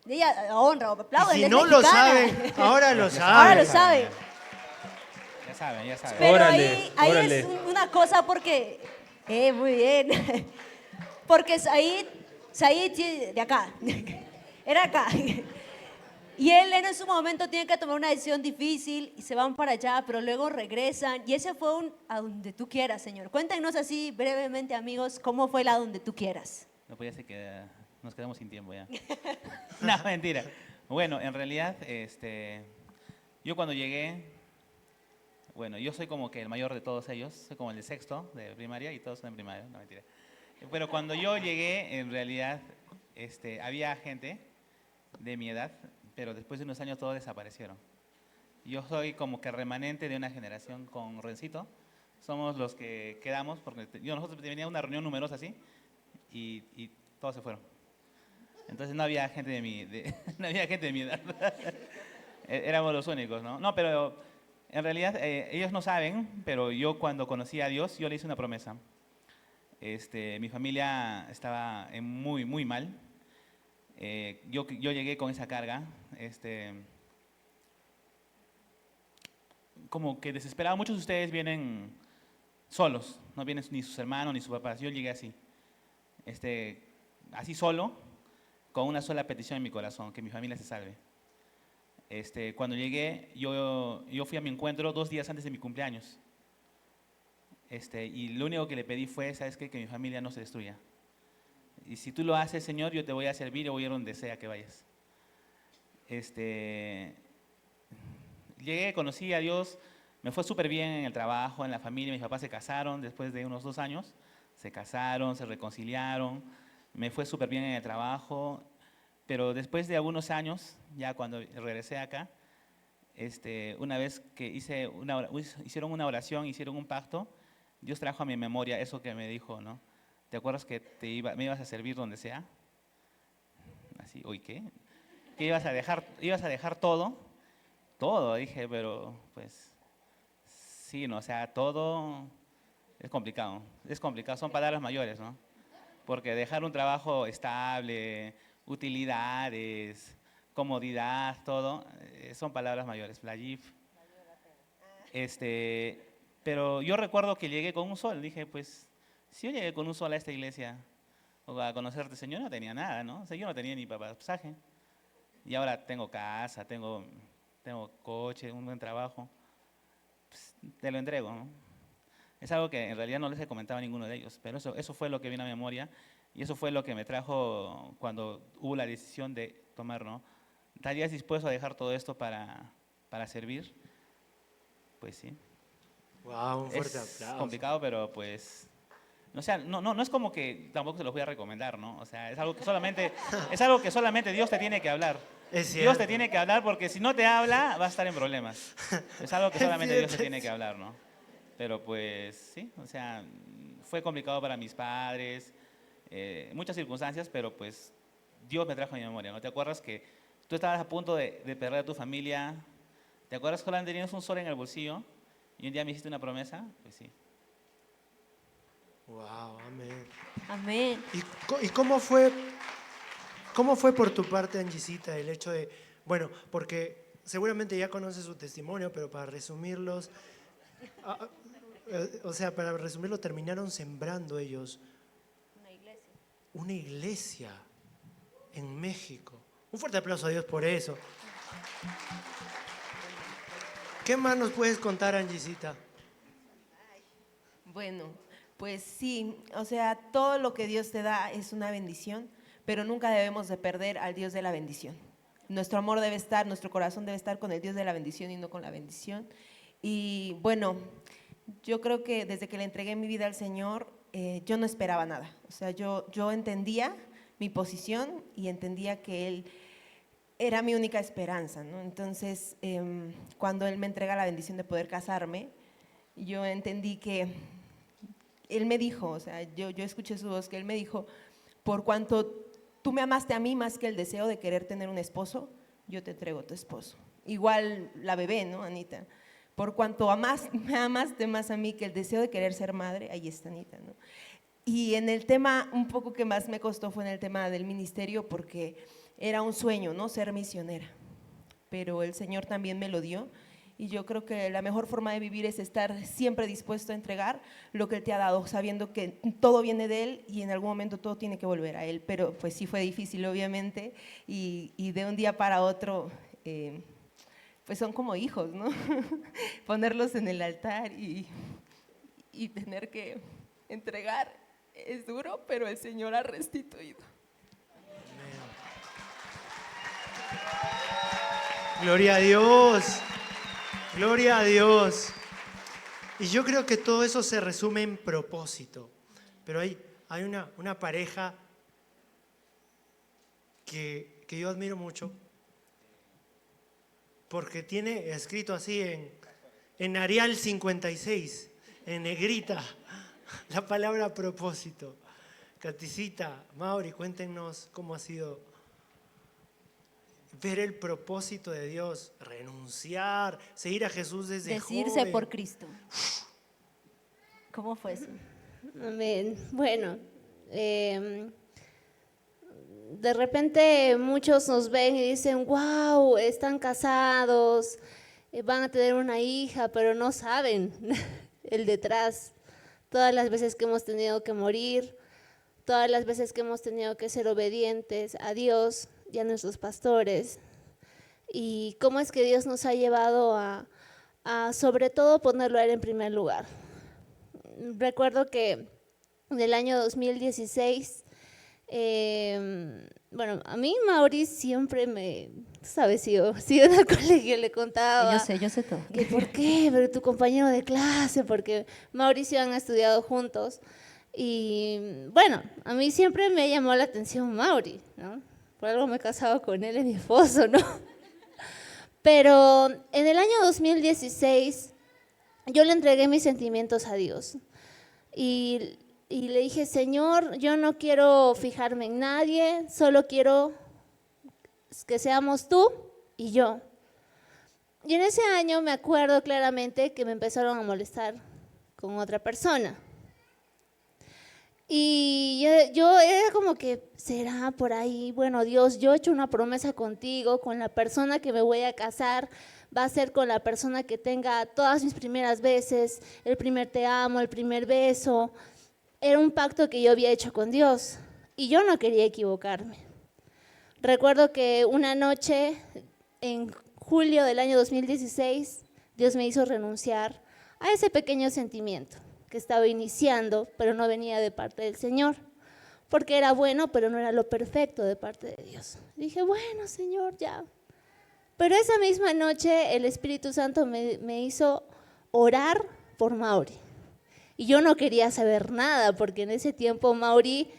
Ella honra, aplauden. Y si es no lo mexicana. saben, ahora lo saben. Ahora lo sabe. Ya saben, ya saben. Pero Órale, ahí órale. es una cosa porque, muy bien, porque Said de acá, era acá. Y él en su momento tiene que tomar una decisión difícil y se van para allá, pero luego regresan. Y ese fue a donde tú quieras, Señor. Cuéntanos así brevemente, amigos, cómo fue la donde tú quieras. No podía ser que nos quedamos sin tiempo ya. No, mentira. Bueno, en realidad, yo cuando llegué, bueno, yo soy como que el mayor de todos ellos, soy como el de sexto de primaria y todos son de primaria, no mentira. Pero cuando yo llegué, en realidad, había gente de mi edad, pero después de unos años todos desaparecieron. Yo soy como que remanente de una generación con Rencito. Somos los que quedamos, porque nosotros teníamos una reunión numerosa así, y todos se fueron. Entonces no había gente de mi edad. Éramos los únicos, ¿no? No, pero en realidad ellos no saben, pero yo cuando conocí a Dios, yo le hice una promesa. Mi familia estaba muy, muy mal. Yo llegué con esa carga, como que desesperado. Muchos de ustedes vienen solos, no vienen ni sus hermanos ni sus papás. Yo llegué así, así solo, con una sola petición en mi corazón, que mi familia se salve. Cuando llegué, yo fui a mi encuentro 2 días antes de mi cumpleaños. Y lo único que le pedí fue, ¿sabes qué? Que mi familia no se destruya. y si tú lo haces, Señor, yo te voy a servir, yo voy a ir donde sea que vayas. Llegué, conocí a Dios, me fue súper bien en el trabajo, en la familia. Mis papás se casaron después de unos 2 años, se casaron, se reconciliaron, me fue súper bien en el trabajo, pero después de algunos años, ya cuando regresé acá, una vez que hicieron una oración, hicieron un pacto, Dios trajo a mi memoria eso que me dijo, ¿no? ¿Te acuerdas que me ibas a servir donde sea? Así, ¿oye qué? Que ibas a dejar todo. Todo, dije, pero pues sí, ¿no? O sea, todo es complicado, son palabras mayores, ¿no? Porque dejar un trabajo estable, utilidades, comodidad, todo, son palabras mayores, Playif. Pero yo recuerdo que llegué con un sol, dije, pues, si yo llegué con un sol a esta iglesia, o a conocerte, Señor, no tenía nada, ¿no? O sea, yo no tenía ni pasaje, y ahora tengo casa, tengo coche, un buen trabajo, pues, te lo entrego, ¿no? Es algo que en realidad no les he comentado a ninguno de ellos, pero eso fue lo que vino a mi memoria y eso fue lo que me trajo cuando hubo la decisión de tomar, ¿no? ¿Estarías dispuesto a dejar todo esto para servir? Pues sí. Wow, un fuerte Es aplauso. complicado, pero pues, o sea, no es como que tampoco se los voy a recomendar, ¿no? O sea, es algo que solamente Dios te tiene que hablar. Es Dios cierto. te tiene que hablar porque si no te habla, va a estar en problemas. Es algo que Es solamente Dios te cierto, tiene que hablar, ¿no? Pero pues sí, o sea, fue complicado para mis padres, muchas circunstancias, pero pues Dios me trajo a mi memoria, ¿no? ¿Te acuerdas que tú estabas a punto de perder a tu familia? ¿Te acuerdas que tenías un sol en el bolsillo y un día me hiciste una promesa? Pues sí. Wow, amén. Amén. ¿Y cómo fue por tu parte, Angisita, el hecho de, bueno, porque seguramente ya conoces su testimonio, pero para resumirlos, para resumirlo, terminaron sembrando ellos una iglesia en México. Un fuerte aplauso a Dios por eso. ¿Qué más nos puedes contar, Angisita? Bueno, pues sí, o sea, todo lo que Dios te da es una bendición, pero nunca debemos de perder al Dios de la bendición. Nuestro amor debe estar, nuestro corazón debe estar con el Dios de la bendición y no con la bendición. Y bueno, yo creo que desde que le entregué mi vida al Señor, yo no esperaba nada. O sea, yo entendía mi posición y entendía que Él era mi única esperanza, ¿no? Entonces, cuando Él me entrega la bendición de poder casarme, yo entendí que Él me dijo, o sea, yo escuché su voz, que Él me dijo, por cuanto tú me amaste a mí más que el deseo de querer tener un esposo, yo te entrego tu esposo. Igual la bebé, ¿no, Anita? Por cuanto me amaste más a mí que el deseo de querer ser madre, ahí está Anita, ¿no? Y en el tema, un poco que más me costó fue en el tema del ministerio, porque era un sueño, ¿no? Ser misionera. Pero el Señor también me lo dio. Y yo creo que la mejor forma de vivir es estar siempre dispuesto a entregar lo que Él te ha dado, sabiendo que todo viene de Él y en algún momento todo tiene que volver a Él. Pero pues sí fue difícil, obviamente, y de un día para otro, pues son como hijos, ¿no? Ponerlos en el altar y tener que entregar es duro, pero el Señor ha restituido. Gloria a Dios. Gloria a Dios. Y yo creo que todo eso se resume en propósito. Pero hay una pareja que yo admiro mucho, porque tiene escrito así en Arial 56, en negrita, la palabra propósito. Caticita, Mauri, cuéntenos cómo ha sido ver el propósito de Dios, renunciar, seguir a Jesús desde Decirse joven. por Cristo. ¿Cómo fue eso? Amén. Bueno, de repente muchos nos ven y dicen, wow, están casados, van a tener una hija, pero no saben el detrás. Todas las veces que hemos tenido que morir, todas las veces que hemos tenido que ser obedientes a Dios y a nuestros pastores. Y cómo es que Dios nos ha llevado a sobre todo ponerlo a Él en primer lugar. Recuerdo que en el año 2016 Bueno, a mí Mauri siempre tú sabes, si yo en el colegio le contaba. Yo sé todo. Que ¿por qué? Pero tu compañero de clase, porque Mauricio han estudiado juntos. Y bueno, a mí siempre me llamó la atención Mauri, ¿no? Por algo me he casado con él, es mi esposo, ¿no? Pero en el año 2016 yo le entregué mis sentimientos a Dios. Y le dije, Señor, yo no quiero fijarme en nadie, solo quiero que seamos tú y yo. Y en ese año me acuerdo claramente que me empezaron a molestar con otra persona. Y yo era como que, ¿será por ahí? Bueno, Dios, yo he hecho una promesa contigo, con la persona que me voy a casar, va a ser con la persona que tenga todas mis primeras veces, el primer te amo, el primer beso. Era un pacto que yo había hecho con Dios y yo no quería equivocarme. Recuerdo que una noche, en julio del año 2016, Dios me hizo renunciar a ese pequeño sentimiento que estaba iniciando, pero no venía de parte del Señor, porque era bueno, pero no era lo perfecto de parte de Dios. Dije, bueno, Señor, ya. Pero esa misma noche el Espíritu Santo me hizo orar por Mauri. Y yo no quería saber nada, porque en ese tiempo Mauri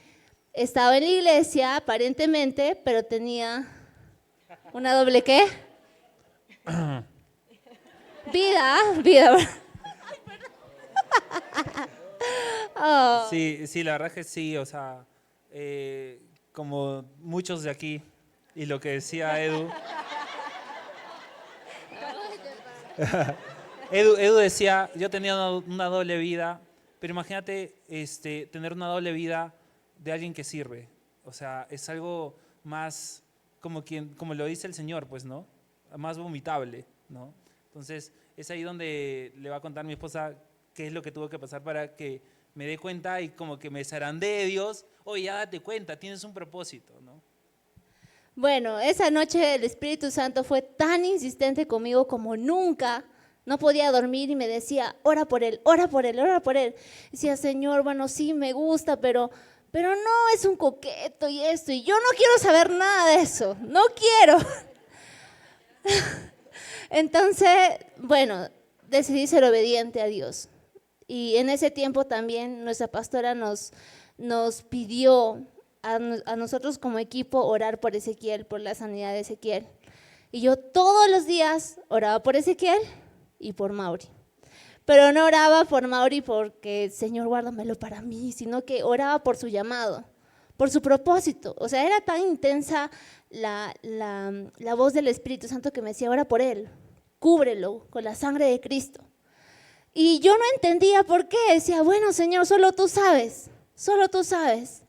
estaba en la iglesia, aparentemente, pero tenía una doble ¿qué? Vida. Oh. Sí, la verdad es que sí, o sea, como muchos de aquí, y lo que decía Edu. Edu decía, yo tenía una doble vida, pero imagínate tener una doble vida de alguien que sirve. O sea, es algo más como lo dice el Señor, pues, ¿no? Más vomitable, ¿no? Entonces, es ahí donde le va a contar mi esposa qué es lo que tuvo que pasar para que me dé cuenta y como que me zarandee Dios. Oye, ya date cuenta, tienes un propósito, ¿no? Bueno, esa noche el Espíritu Santo fue tan insistente conmigo como nunca. No podía dormir y me decía, ora por él, ora por él, ora por él. Decía, Señor, bueno, sí, me gusta, pero no, es un coqueto y esto. Y yo no quiero saber nada de eso, no quiero. Entonces, bueno, decidí ser obediente a Dios. Y en ese tiempo también nuestra pastora nos pidió a nosotros como equipo orar por Ezequiel, por la sanidad de Ezequiel. Y yo todos los días oraba por Ezequiel y por Mauri. Pero no oraba por Mauri porque, Señor, guárdamelo para mí, sino que oraba por su llamado, por su propósito. O sea, era tan intensa la voz del Espíritu Santo que me decía, ora por él, cúbrelo con la sangre de Cristo. Y yo no entendía por qué. Decía, bueno, Señor, solo tú sabes, solo tú sabes.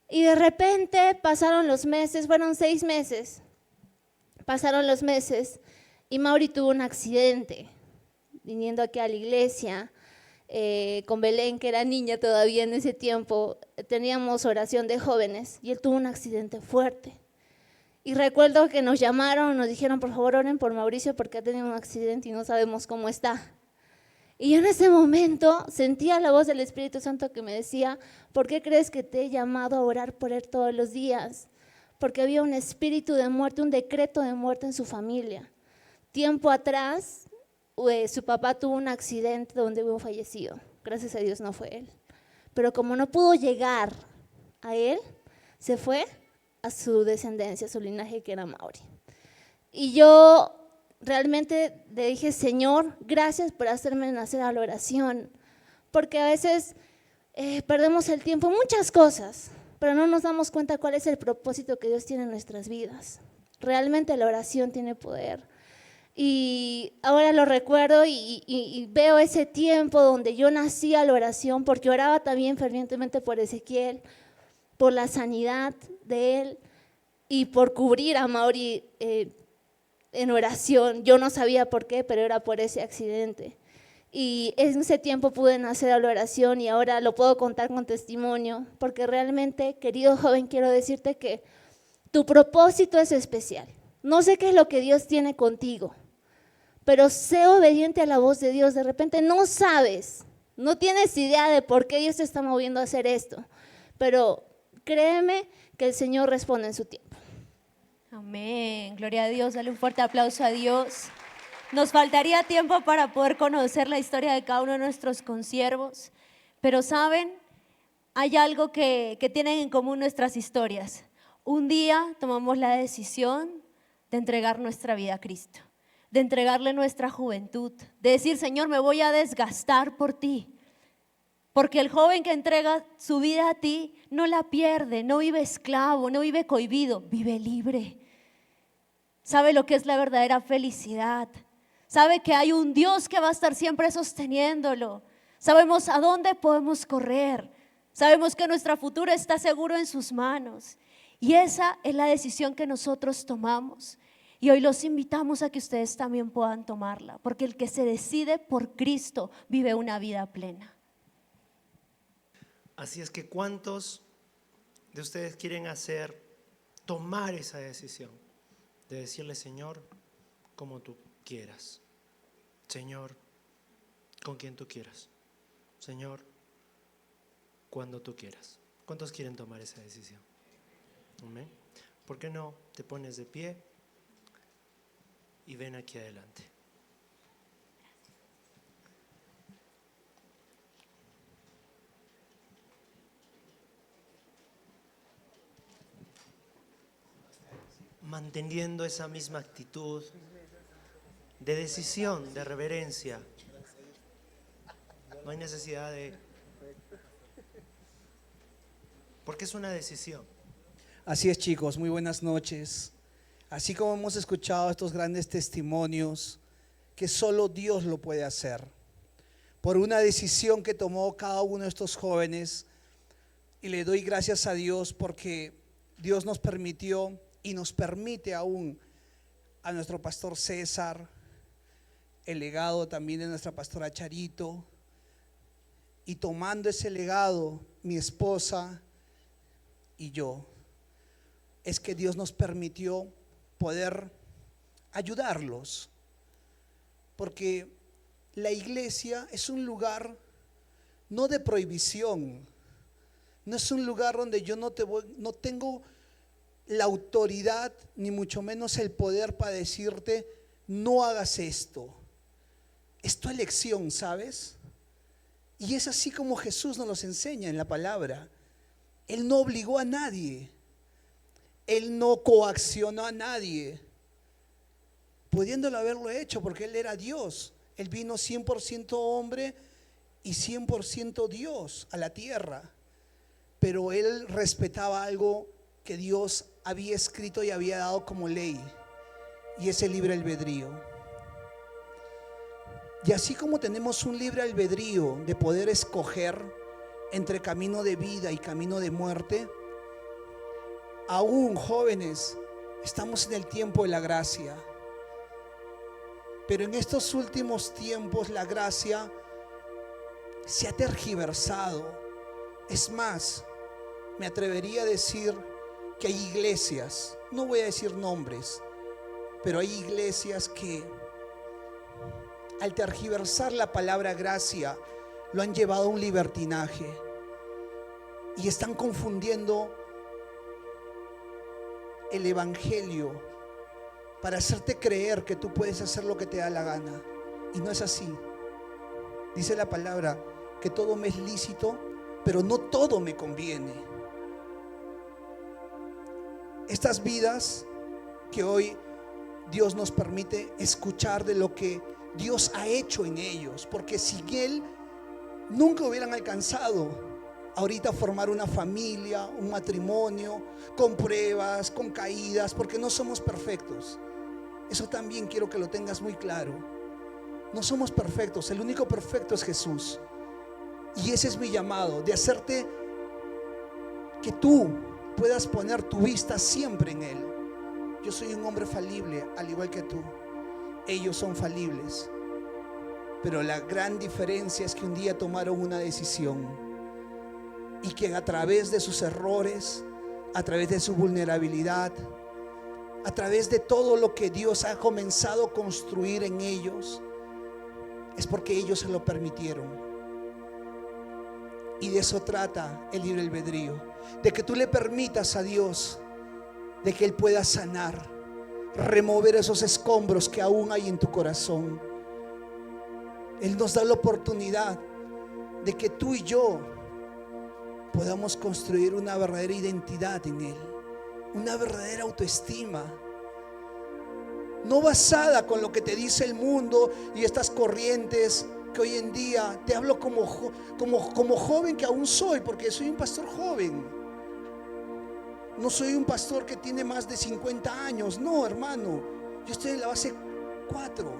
Y de repente pasaron los meses, fueron 6 meses, pasaron los meses y Mauri tuvo un accidente viniendo aquí a la iglesia con Belén, que era niña todavía en ese tiempo. Teníamos oración de jóvenes y él tuvo un accidente fuerte. Y recuerdo que nos llamaron, nos dijeron, por favor, oren por Mauricio porque ha tenido un accidente y no sabemos cómo está. Y yo en ese momento sentía la voz del Espíritu Santo que me decía, ¿por qué crees que te he llamado a orar por él todos los días? Porque había un espíritu de muerte, un decreto de muerte en su familia. Tiempo atrás, su papá tuvo un accidente donde hubo fallecido. Gracias a Dios no fue él. Pero como no pudo llegar a él, se fue a su descendencia, a su linaje, que era Mauri. Y yo realmente le dije, Señor, gracias por hacerme nacer a la oración, porque a veces perdemos el tiempo en muchas cosas, pero no nos damos cuenta cuál es el propósito que Dios tiene en nuestras vidas. Realmente la oración tiene poder. Y ahora lo recuerdo y veo ese tiempo donde yo nací a la oración, porque oraba también fervientemente por Ezequiel, por la sanidad de él y por cubrir a Mauri en oración. Yo no sabía por qué, pero era por ese accidente. Y en ese tiempo pude nacer a la oración y ahora lo puedo contar con testimonio, porque realmente, querido joven, quiero decirte que tu propósito es especial. No sé qué es lo que Dios tiene contigo, pero sé obediente a la voz de Dios. De repente no sabes, no tienes idea de por qué Dios te está moviendo a hacer esto, pero créeme que el Señor responde en su tiempo. Amén, gloria a Dios, dale un fuerte aplauso a Dios. Nos faltaría tiempo para poder conocer la historia de cada uno de nuestros consiervos, pero saben, hay algo que tienen en común nuestras historias. Un día tomamos la decisión de entregar nuestra vida a Cristo, de entregarle nuestra juventud, de decir, Señor, me voy a desgastar por ti. Porque el joven que entrega su vida a ti no la pierde, no vive esclavo, no vive cohibido, vive libre. Sabe lo que es la verdadera felicidad. Sabe que hay un Dios que va a estar siempre sosteniéndolo. Sabemos a dónde podemos correr. Sabemos que nuestro futuro está seguro en sus manos. Y esa es la decisión que nosotros tomamos. Y hoy los invitamos a que ustedes también puedan tomarla. Porque el que se decide por Cristo vive una vida plena. Así es que ¿cuántos de ustedes quieren tomar esa decisión de decirle, Señor, como tú quieras? Señor, con quien tú quieras. Señor, cuando tú quieras. ¿Cuántos quieren tomar esa decisión? Amén. ¿Por qué no te pones de pie y ven aquí adelante? Manteniendo esa misma actitud de decisión, de reverencia. No hay necesidad porque es una decisión. Así es, chicos, muy buenas noches. Así como hemos escuchado estos grandes testimonios, que solo Dios lo puede hacer, por una decisión que tomó cada uno de estos jóvenes, y le doy gracias a Dios porque Dios nos permitió y nos permite aún a nuestro pastor César, el legado también de nuestra pastora Charito, y tomando ese legado, mi esposa y yo, es que Dios nos permitió poder ayudarlos, porque la iglesia es un lugar no de prohibición, no es un lugar donde yo no tengo la autoridad ni mucho menos el poder para decirte no hagas esto. Es tu elección, ¿sabes? Y es así como Jesús nos los enseña en la palabra. Él no obligó a nadie, Él no coaccionó a nadie, pudiéndolo haberlo hecho porque Él era Dios. Él vino 100% hombre y 100% Dios a la tierra, pero Él respetaba algo que Dios había escrito y había dado como ley, y es el libre albedrío. Y así como tenemos un libre albedrío de poder escoger entre camino de vida y camino de muerte, aún jóvenes estamos en el tiempo de la gracia, pero en estos últimos tiempos la gracia se ha tergiversado. Es más, me atrevería a decir que hay iglesias, no voy a decir nombres, pero hay iglesias que al tergiversar la palabra gracia lo han llevado a un libertinaje y están confundiendo el evangelio para hacerte creer que tú puedes hacer lo que te da la gana, y no es así. Dice la palabra que todo me es lícito, pero no todo me conviene. Estas vidas que hoy Dios nos permite escuchar de lo que Dios ha hecho en ellos, porque sin Él nunca hubieran alcanzado ahorita formar una familia, un matrimonio, con pruebas, con caídas, porque no somos perfectos. Eso también quiero que lo tengas muy claro. No somos perfectos, el único perfecto es Jesús. Y ese es mi llamado, de hacerte que tú puedas poner tu vista siempre en Él. Yo soy un hombre falible, al igual que tú. Ellos son falibles, pero la gran diferencia es que un día tomaron una decisión, y que a través de sus errores, a través de su vulnerabilidad, a través de todo lo que Dios ha comenzado a construir en ellos, es porque ellos se lo permitieron. Y de eso trata el libre albedrío, de que tú le permitas a Dios de que Él pueda sanar, remover esos escombros que aún hay en tu corazón. Él nos da la oportunidad de que tú y yo podamos construir una verdadera identidad en Él, una verdadera autoestima, no basada con lo que te dice el mundo y estas corrientes que hoy en día, te hablo como joven que aún soy, porque soy un pastor joven. No soy un pastor que tiene más de 50 años, no, hermano. Yo estoy en la base 4.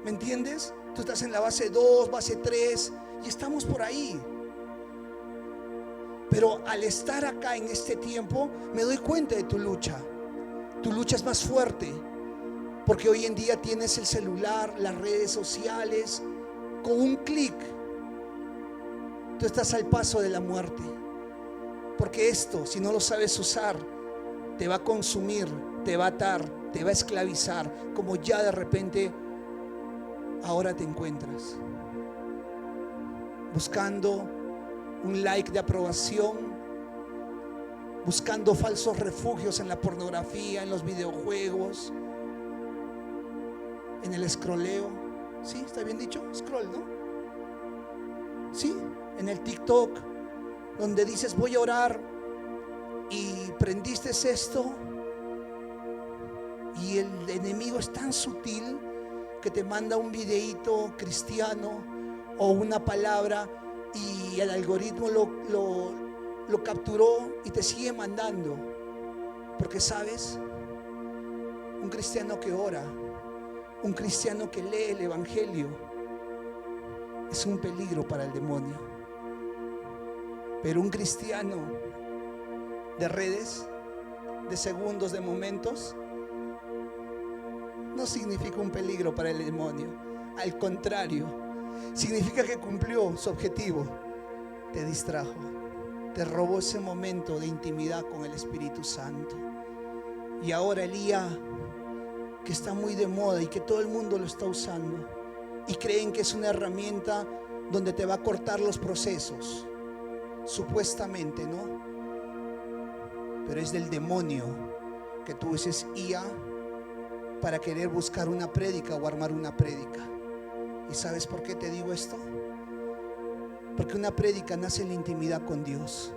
¿Me entiendes? Tú estás en la base 2, base 3 y estamos por ahí. Pero al estar acá en este tiempo, me doy cuenta de tu lucha. Tu lucha es más fuerte, porque hoy en día tienes el celular, las redes sociales. Con un clic, tú estás al paso de la muerte. Porque esto, si no lo sabes usar, te va a consumir, te va a atar, te va a esclavizar, como ya de repente ahora te encuentras. Buscando un like de aprobación, buscando falsos refugios en la pornografía, en los videojuegos, en el scrolleo. ¿Sí? ¿Está bien dicho? Scroll, ¿no? ¿Sí? En el TikTok, donde dices voy a orar y prendiste esto, y el enemigo es tan sutil que te manda un videíto cristiano o una palabra y el algoritmo lo capturó y te sigue mandando. Porque sabes, un cristiano que ora, un cristiano que lee el evangelio es un peligro para el demonio. Pero un cristiano de redes, de segundos, de momentos, no significa un peligro para el demonio. Al contrario, significa que cumplió su objetivo. Te distrajo, te robó ese momento de intimidad con el Espíritu Santo. Y ahora Elías, que está muy de moda y que todo el mundo lo está usando, y creen que es una herramienta donde te va a cortar los procesos, supuestamente, ¿no? Pero es del demonio que tú uses IA para querer buscar una prédica o armar una prédica. ¿Y sabes por qué te digo esto? Porque una prédica nace en la intimidad con Dios.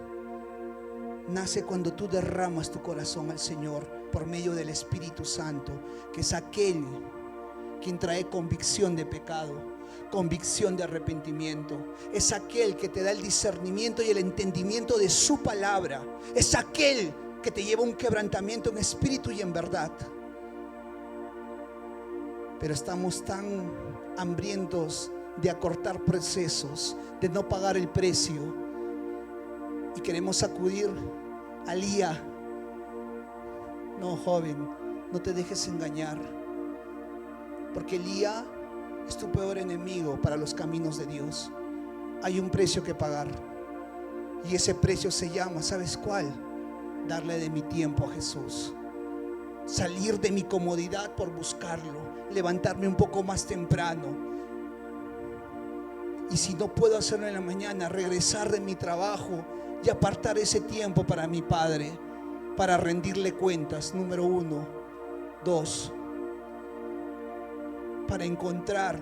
Nace cuando tú derramas tu corazón al Señor por medio del Espíritu Santo, que es aquel quien trae convicción de pecado, convicción de arrepentimiento. Es aquel que te da el discernimiento y el entendimiento de su palabra. Es aquel que te lleva a un quebrantamiento en espíritu y en verdad. Pero estamos tan hambrientos de acortar procesos, de no pagar el precio, y queremos acudir a Elías. No, joven, no te dejes engañar, porque Elías es tu peor enemigo para los caminos de Dios. Hay un precio que pagar, y ese precio se llama, ¿sabes cuál? Darle de mi tiempo a Jesús, salir de mi comodidad por buscarlo, levantarme un poco más temprano, y si no puedo hacerlo en la mañana, regresar de mi trabajo y apartar ese tiempo para mi Padre, para rendirle cuentas, número 1. 2, para encontrar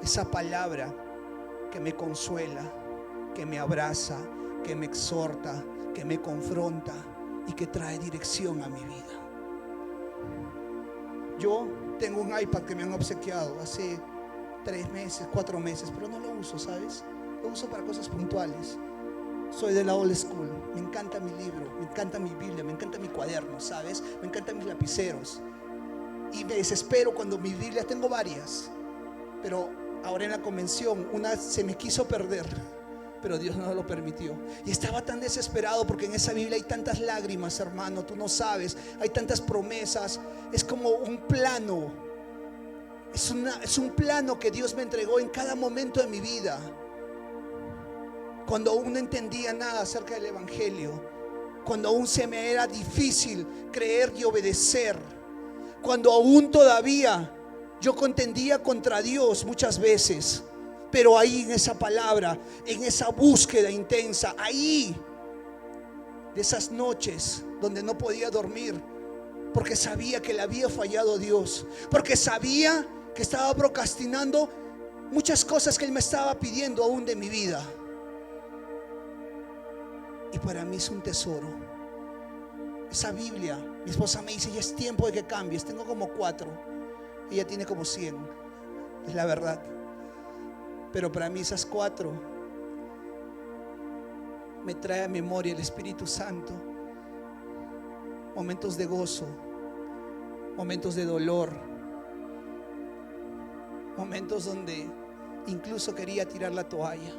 esa palabra que me consuela, que me abraza, que me exhorta, que me confronta y que trae dirección a mi vida. Yo tengo un iPad que me han obsequiado hace 3 meses, 4 meses, pero no lo uso, ¿sabes? Lo uso para cosas puntuales. Soy de la old school. Me encanta mi libro, me encanta mi Biblia, me encanta mi cuaderno, ¿sabes? Me encantan mis lapiceros. Y me desespero cuando mi Biblia, tengo varias, pero ahora en la convención una se me quiso perder, pero Dios no lo permitió. Y estaba tan desesperado porque en esa Biblia hay tantas lágrimas, hermano, tú no sabes. Hay tantas promesas. Es como un plano. Es un plano que Dios me entregó en cada momento de mi vida. Cuando aún no entendía nada acerca del Evangelio, cuando aún se me era difícil creer y obedecer, cuando aún todavía yo contendía contra Dios muchas veces, Pero ahí en esa palabra, en esa búsqueda intensa, ahí, de esas noches donde no podía dormir, porque sabía que le había fallado a Dios, porque sabía que estaba procrastinando muchas cosas que Él me estaba pidiendo aún de mi vida. Y para mí es un tesoro. Esa Biblia, mi esposa me dice, ya es tiempo de que cambies. Tengo como 4, ella tiene como 100, es la verdad. Pero para mí esas 4 me trae a memoria el Espíritu Santo. Momentos de gozo, momentos de dolor, momentos donde incluso quería tirar la toalla,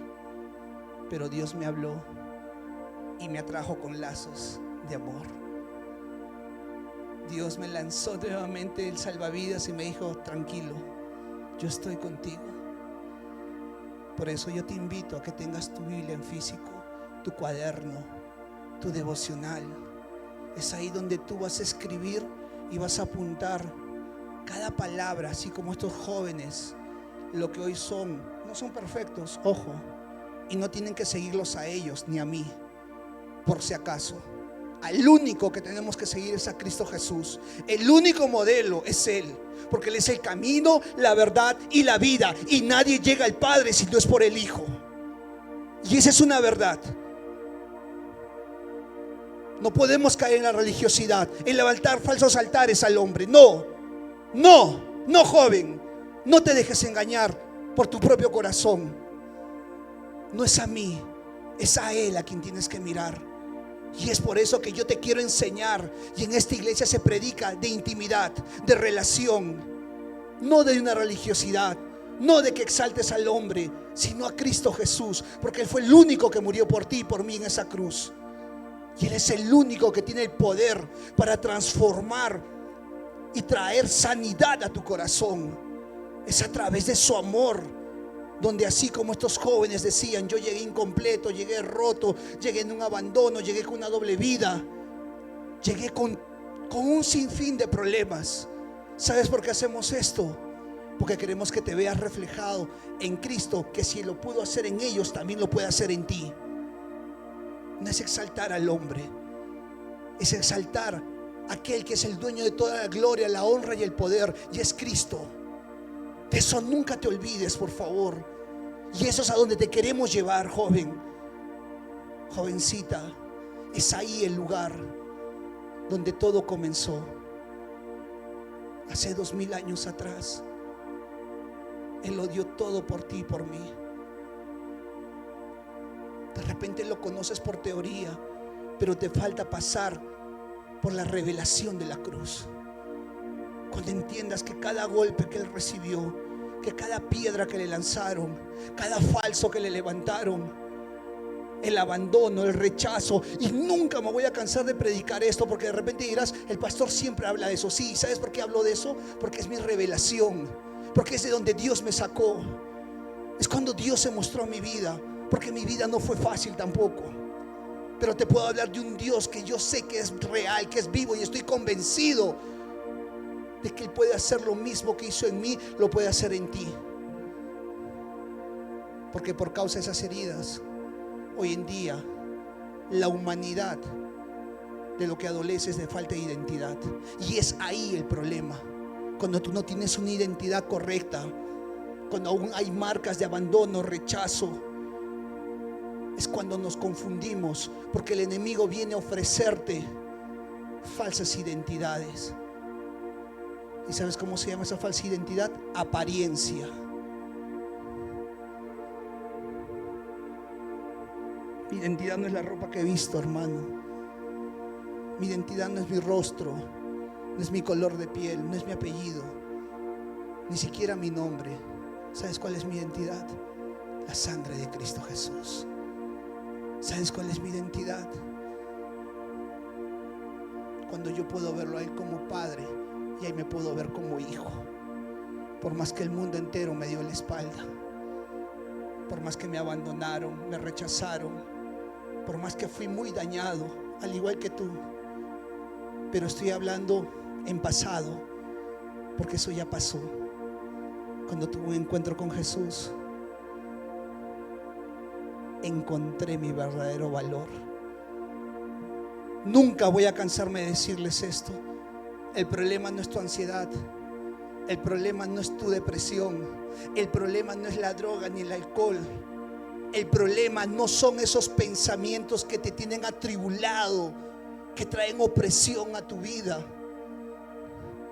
pero Dios me habló y me atrajo con lazos de amor. Dios me lanzó nuevamente el salvavidas y me dijo, tranquilo, yo estoy contigo. Por eso yo te invito a que tengas tu Biblia en físico, tu cuaderno, tu devocional. Es ahí donde tú vas a escribir y vas a apuntar cada palabra, así como estos jóvenes, lo que hoy son. No son perfectos, ojo, y no tienen que seguirlos a ellos ni a mí, por si acaso. Al único que tenemos que seguir es a Cristo Jesús. El único modelo es Él, porque Él es el camino, la verdad y la vida, y nadie llega al Padre si no es por el Hijo. Y esa es una verdad. No podemos caer en la religiosidad, en levantar falsos altares al hombre. No, joven, no te dejes engañar por tu propio corazón. No es a mí, es a Él a quien tienes que mirar. Y es por eso que yo te quiero enseñar. Y en esta iglesia se predica de intimidad, de relación, no de una religiosidad, no de que exaltes al hombre, sino a Cristo Jesús, porque Él fue el único que murió por ti y por mí en esa cruz. Y Él es el único que tiene el poder para transformar y traer sanidad a tu corazón. Es a través de su amor, donde así como estos jóvenes decían, yo llegué incompleto, llegué roto, llegué en un abandono, llegué con una doble vida, llegué con un sinfín de problemas. ¿Sabes por qué hacemos esto? Porque queremos que te veas reflejado en Cristo, que si lo pudo hacer en ellos, también lo puede hacer en ti. No es exaltar al hombre, es exaltar a aquel que es el dueño de toda la gloria, la honra y el poder, y es Cristo. De eso nunca te olvides, por favor. Y eso es a donde te queremos llevar, joven, jovencita. Es ahí el lugar donde todo comenzó. Hace 2000 años atrás, Él lo dio todo por ti y por mí. De repente lo conoces por teoría, pero te falta pasar por la revelación de la cruz. Cuando entiendas que cada golpe que Él recibió, que cada piedra que le lanzaron, cada falso que le levantaron, el abandono, el rechazo, y nunca me voy a cansar de predicar esto, porque de repente dirás, el pastor siempre habla de eso. Sí, ¿sabes por qué hablo de eso? Porque es mi revelación, porque es de donde Dios me sacó. Es cuando Dios se mostró a mi vida, porque mi vida no fue fácil tampoco. Pero te puedo hablar de un Dios que yo sé que es real, que es vivo, y estoy convencido de que Él puede hacer lo mismo que hizo en mí, lo puede hacer en ti. Porque por causa de esas heridas, hoy en día la humanidad de lo que adolece es de falta de identidad. Y es ahí el problema. Cuando tú no tienes una identidad correcta, cuando aún hay marcas de abandono, rechazo, es cuando nos confundimos, porque el enemigo viene a ofrecerte falsas identidades. ¿Y sabes cómo se llama esa falsa identidad? Apariencia. Mi identidad no es la ropa que he visto, hermano. Mi identidad no es mi rostro, no es mi color de piel, no es mi apellido, ni siquiera mi nombre. ¿Sabes cuál es mi identidad? La sangre de Cristo Jesús. ¿Sabes cuál es mi identidad? Cuando yo puedo verlo a Él como Padre, y ahí me puedo ver como hijo. Por más que el mundo entero me dio la espalda, por más que me abandonaron, me rechazaron, por más que fui muy dañado, al igual que tú. Pero estoy hablando en pasado, porque eso ya pasó. Cuando tuve un encuentro con Jesús, encontré mi verdadero valor. Nunca voy a cansarme de decirles esto. El problema no es tu ansiedad. El problema no es tu depresión. El problema no es la droga ni el alcohol. El problema no son esos pensamientos que te tienen atribulado, que traen opresión a tu vida,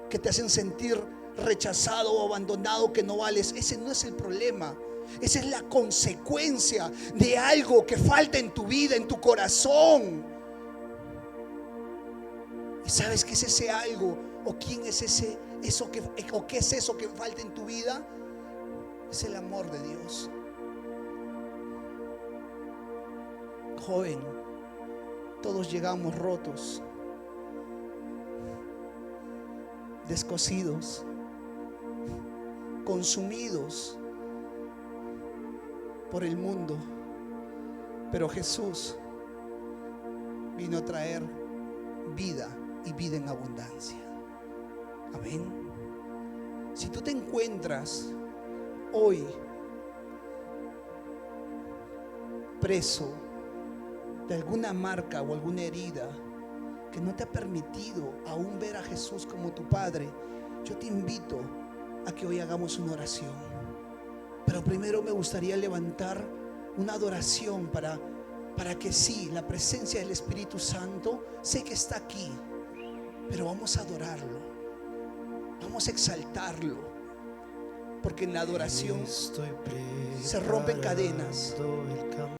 que te hacen sentir rechazado o abandonado, que no vales. Ese no es el problema. Esa es la consecuencia de algo que falta en tu vida, en tu corazón. ¿Y sabes qué es ese algo? ¿O quién es o qué es eso que falta en tu vida? Es el amor de Dios. Joven, todos llegamos rotos, descosidos, consumidos por el mundo, pero Jesús vino a traer vida y vida en abundancia. Amén. Si tú te encuentras hoy preso de alguna marca o alguna herida que no te ha permitido aún ver a Jesús como tu Padre, yo te invito a que hoy hagamos una oración. Pero primero me gustaría levantar una adoración para que sí, la presencia del Espíritu Santo, sé que está aquí, pero vamos a adorarlo, vamos a exaltarlo, porque en la adoración se rompen cadenas.